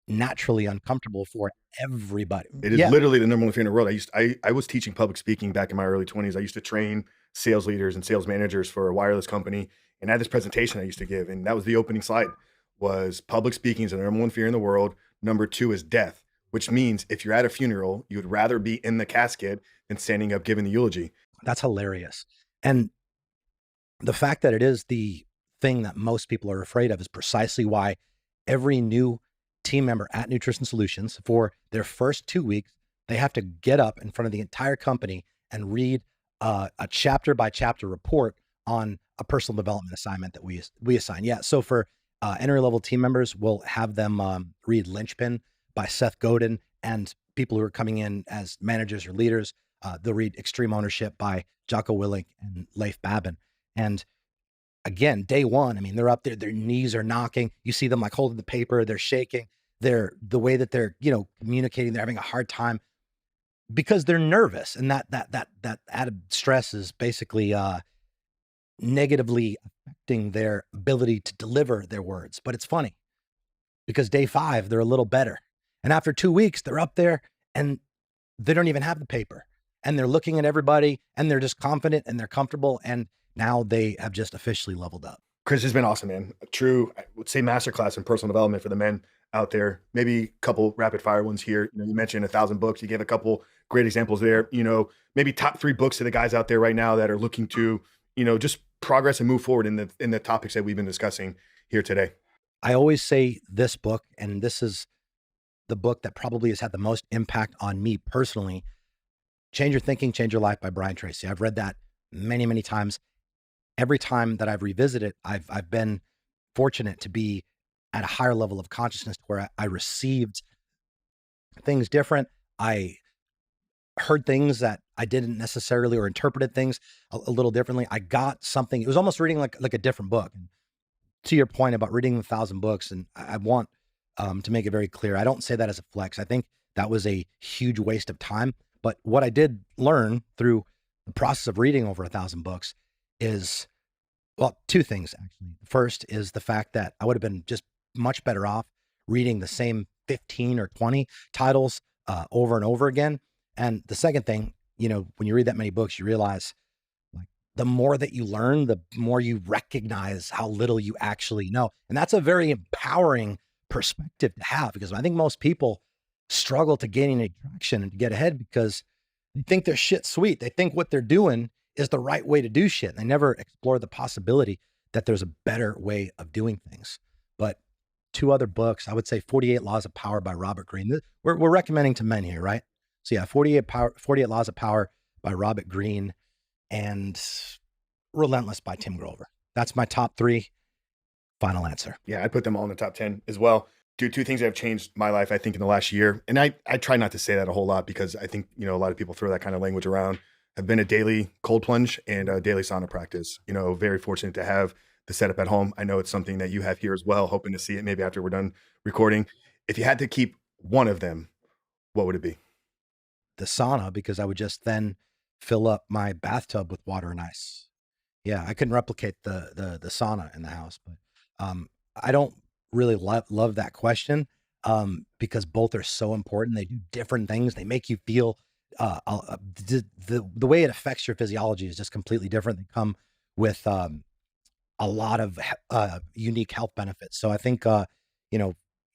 naturally uncomfortable for everybody. It is literally the number one fear in the world. I was teaching public speaking back in my early 20s. I used to train sales leaders and sales managers for a wireless company. And I had this presentation I used to give. And that was the opening slide, was public speaking is the number one fear in the world. Number two is death. which means if you're at a funeral, you would rather be in the casket than standing up giving the eulogy. That's hilarious. And the fact that it is the thing that most people are afraid of is precisely why every new team member at Nutrition Solutions, for their first 2 weeks, they have to get up in front of the entire company and read a chapter by chapter report on a personal development assignment that we assign. Yeah. So for entry level team members, we'll have them read Linchpin by Seth Godin, and people who are coming in as managers or leaders, they'll read Extreme Ownership by Jocko Willink and Leif Babin. And again, day one, I mean, they're up there, their knees are knocking. You see them like holding the paper, they're shaking. The way that they're, communicating, they're having a hard time because they're nervous. And that added stress is basically negatively affecting their ability to deliver their words. But it's funny because day 5, they're a little better. And after 2 weeks, they're up there and they don't even have the paper, and they're looking at everybody and they're just confident and they're comfortable. And now they have just officially leveled up. Chris, has been awesome, man. A true, I would say, masterclass in personal development for the men out there. Maybe a couple rapid fire ones here. You mentioned 1,000 books. You gave a couple great examples there. Maybe top 3 books to the guys out there right now that are looking to, just progress and move forward in the topics that we've been discussing here today. I always say this book, and this is the book that probably has had the most impact on me personally. Change Your Thinking, Change Your Life by Brian Tracy. I've read that many, many times. Every time that I've revisited, I've been fortunate to be at a higher level of consciousness where I received things different. I heard things that I didn't necessarily, or interpreted things a little differently. I got something. It was almost reading like a different book. And to your point about reading 1,000 books, and I want to make it very clear, I don't say that as a flex. I think that was a huge waste of time. But what I did learn through the process of reading over 1,000 books is, well, 2 things actually. The first is the fact that I would have been just much better off reading the same 15 or 20 titles over and over again. And the second thing, when you read that many books, you realize like the more that you learn, the more you recognize how little you actually know. And that's a very empowering perspective to have, because I think most people struggle to gain any traction and to get ahead because they think their shit's sweet. They think what they're doing is the right way to do shit. They never explore the possibility that there's a better way of doing things. But 2 other books, I would say 48 Laws of Power by Robert Greene. We're recommending to men here, right? So yeah, 48 Laws of Power by Robert Greene, and Relentless by Tim Grover. That's my top 3. Final answer. Yeah, I put them all in the top 10 as well. Dude, 2 things that have changed my life, I think, in the last year. And I try not to say that a whole lot because I think, a lot of people throw that kind of language around. Have been a daily cold plunge and a daily sauna practice. Very fortunate to have the setup at home. I know it's something that you have here as well, hoping to see it maybe after we're done recording. If you had to keep one of them, what would it be? The sauna, because I would just then fill up my bathtub with water and ice. Yeah, I couldn't replicate the sauna in the house, but I don't really love that question because both are so important. They do different things. They make you feel the way it affects your physiology is just completely different. They come with a lot of unique health benefits. So I think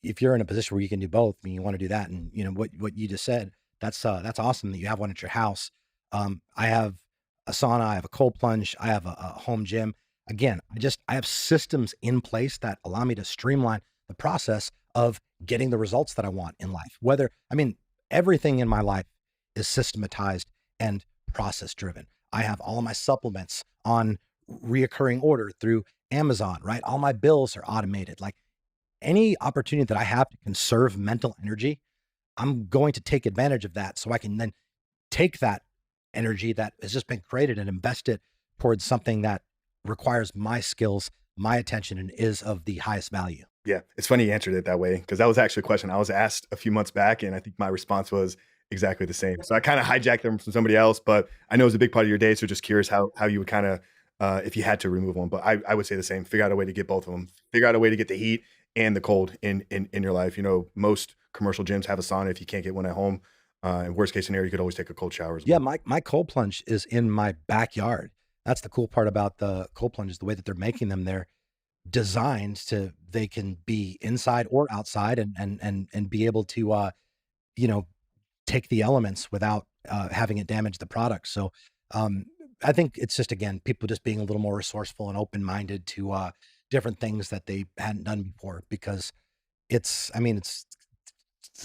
if you're in a position where you can do both, I mean, you want to do that, and what you just said, that's awesome that you have one at your house. I have a sauna, I have a cold plunge, I have a home gym. Again, I have systems in place that allow me to streamline the process of getting the results that I want in life. Everything in my life is systematized and process driven. I have all of my supplements on reoccurring order through Amazon, right? All my bills are automated. Like any opportunity that I have to conserve mental energy, I'm going to take advantage of that so I can then take that energy that has just been created and invest it towards something that requires my skills, my attention, and is of the highest value. Yeah. It's funny you answered it that way because that was actually a question I was asked a few months back. And I think my response was exactly the same. So I kind of hijacked them from somebody else, but I know it was a big part of your day. So just curious how you would kind of, if you had to remove one, but I would say the same, figure out a way to get both of them, figure out a way to get the heat and the cold in your life. Most commercial gyms have a sauna if you can't get one at home. In worst case scenario, you could always take a cold shower as well. Yeah. My cold plunge is in my backyard. That's the cool part about the cold plunge is the way that they're making them. They're designed they can be inside or outside and be able to, you know, take the elements without having it damage the product. So I think it's just, again, people just being a little more resourceful and open-minded to different things that they hadn't done before, because I mean, it's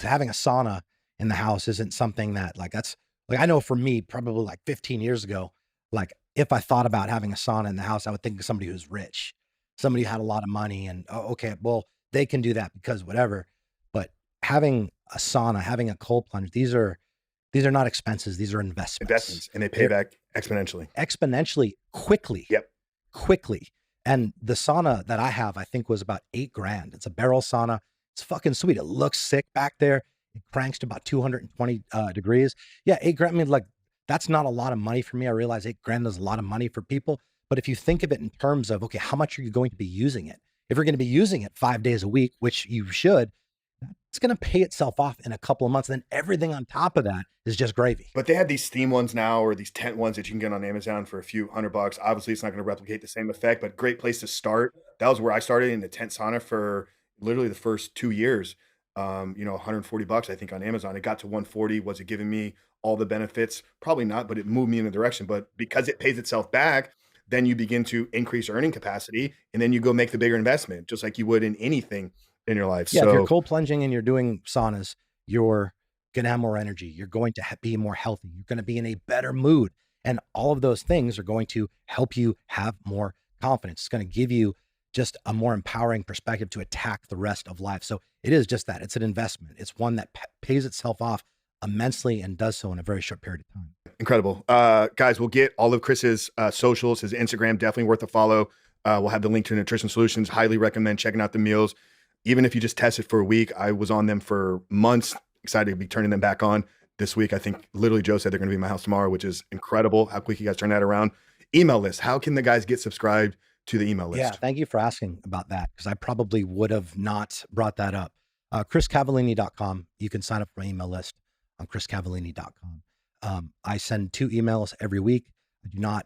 having a sauna in the house isn't something that like, that's like, I know for me, probably like 15 years ago, like if I thought about having a sauna in the house, I would think of somebody who's rich, somebody who had a lot of money and, oh, okay, well, they can do that because whatever. But having a sauna, having a cold plunge, these are not expenses. These are investments. And they pay They're back exponentially. exponentially quickly, Yep. quickly. And the sauna that I have, I think was about $8,000. It's a barrel sauna. It's fucking sweet. It looks sick back there. It cranks to about 220 degrees. Yeah, $8,000. I mean, like, that's not a lot of money for me. I realize $8,000 is a lot of money for people. But if you think of it in terms of, okay, how much are you going to be using it? If you're going to be using it 5 days a week, which you should, it's going to pay itself off in a couple of months. And then everything on top of that is just gravy. But they have these theme ones now, or these tent ones that you can get on Amazon for a few $100. Obviously, it's not going to replicate the same effect, but great place to start. That was where I started, in the tent sauna for literally the first 2 years. $140, I think, on Amazon. It got to 140. Was it giving me all the benefits? Probably not, but it moved me in a direction. But because it pays itself back, then you begin to increase earning capacity, and then you go make the bigger investment, just like you would in anything in your life. Yeah, So if you're cold plunging and you're doing saunas, you're going to have more energy. You're going to be more healthy. You're going to be in a better mood. And all of those things are going to help you have more confidence. It's going to give you just a more empowering perspective to attack the rest of life. So it is just that. It's an investment. It's one that pays itself off immensely and does so in a very short period of time. incredible. Guys, we'll get all of Chris's socials, his Instagram, definitely worth a follow. We'll have the link to Nutrition Solutions. Highly recommend checking out the meals. Even if you just test it for a week, I was on them for months. Excited to be turning them back on this week. I think literally Joe said they're going to be in my house tomorrow, which is incredible how quick you guys turn that around. Email list. How can the guys get subscribed to the email list? Yeah, thank you for asking about that, because I probably would have not brought that up. ChrisCavallini.com. You can sign up for my email list on ChrisCavallini.com. I send 2 emails every week. I do not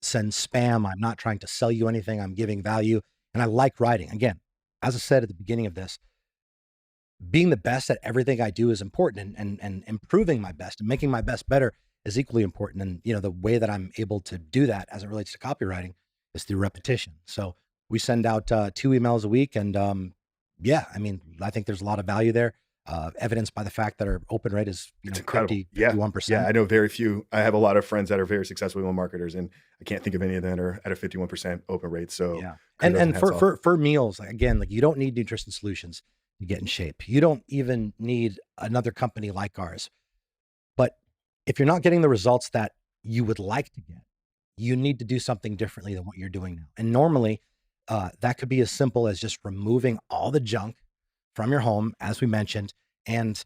send spam. I'm not trying to sell you anything. I'm giving value. And I like writing. Again, as I said at the beginning of this, being the best at everything I do is important, and improving my best and making my best better is equally important. And, the way that I'm able to do that as it relates to copywriting is through repetition. So we send out 2 emails a week, and yeah, I mean, I think there's a lot of value there. Evidenced by the fact that our open rate is, It's incredible. 51%. Yeah, I know very few. I have a lot of friends that are very successful email marketers, and I can't think of any of them that are at a 51% open rate. So Yeah. kudos And hats off. for meals, like, again, like, you don't need Nutrition Solutions to get in shape. You don't even need another company like ours. But if you're not getting the results that you would like to get, you need to do something differently than what you're doing now. And normally, that could be as simple as just removing all the junk from your home, as we mentioned, and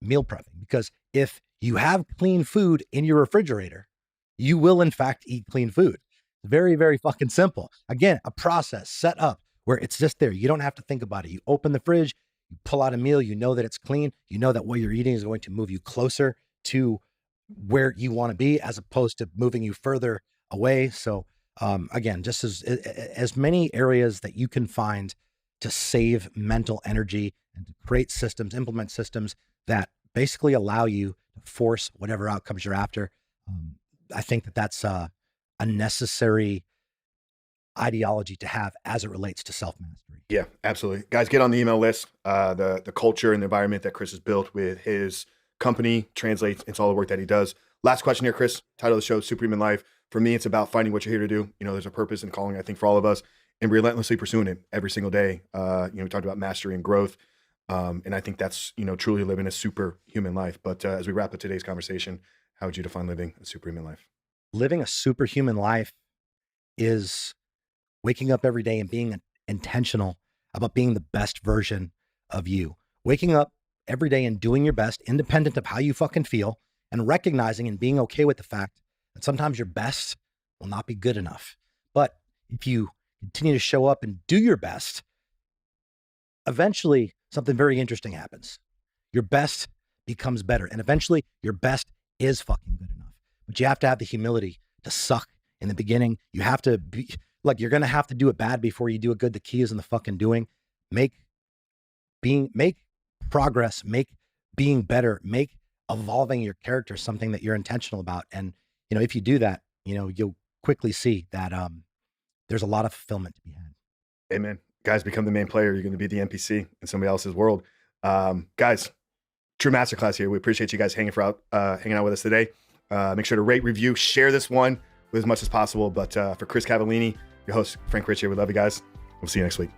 meal prepping. Because if you have clean food in your refrigerator, you will in fact eat clean food. Very, very fucking simple. Again, a process set up where it's just there. You don't have to think about it. You open the fridge, you pull out a meal, you know that it's clean. You know that what you're eating is going to move you closer to where you want to be, as opposed to moving you further away. So again, just as many areas that you can find to save mental energy and to create systems, implement systems that basically allow you to force whatever outcomes you're after. I think that that's a necessary ideology to have as it relates to self-mastery. Yeah, absolutely. Guys, get on the email list. The culture and the environment that Chris has built with his company translates into all the work that he does. Last question here, Chris. Title of the show, Superhuman Life. For me, it's about finding what you're here to do. There's a purpose and calling, I think, for all of us, and relentlessly pursuing it every single day. We talked about mastery and growth. And I think that's, truly living a superhuman life. But as we wrap up today's conversation, how would you define living a superhuman life? Living a superhuman life is waking up every day and being intentional about being the best version of you. Waking up every day and doing your best, independent of how you fucking feel, and recognizing and being okay with the fact that sometimes your best will not be good enough. But if you continue to show up and do your best, eventually something very interesting happens. Your best becomes better, and eventually your best is fucking good enough. But you have to have the humility to suck in the beginning. You have to be like, you're going to have to do it bad before you do it good. The key is in the fucking doing. Make progress, make being better, make evolving your character something that you're intentional about. And, if you do that, you'll quickly see that there's a lot of fulfillment to be had. Amen. Guys, become the main player. You're going to be the NPC in somebody else's world. Guys, true masterclass here. We appreciate you guys hanging out with us today. Make sure to rate, review, share this one with as much as possible. But for Chris Cavallini, your host, Frank Ritchie, we love you guys. We'll see you next week.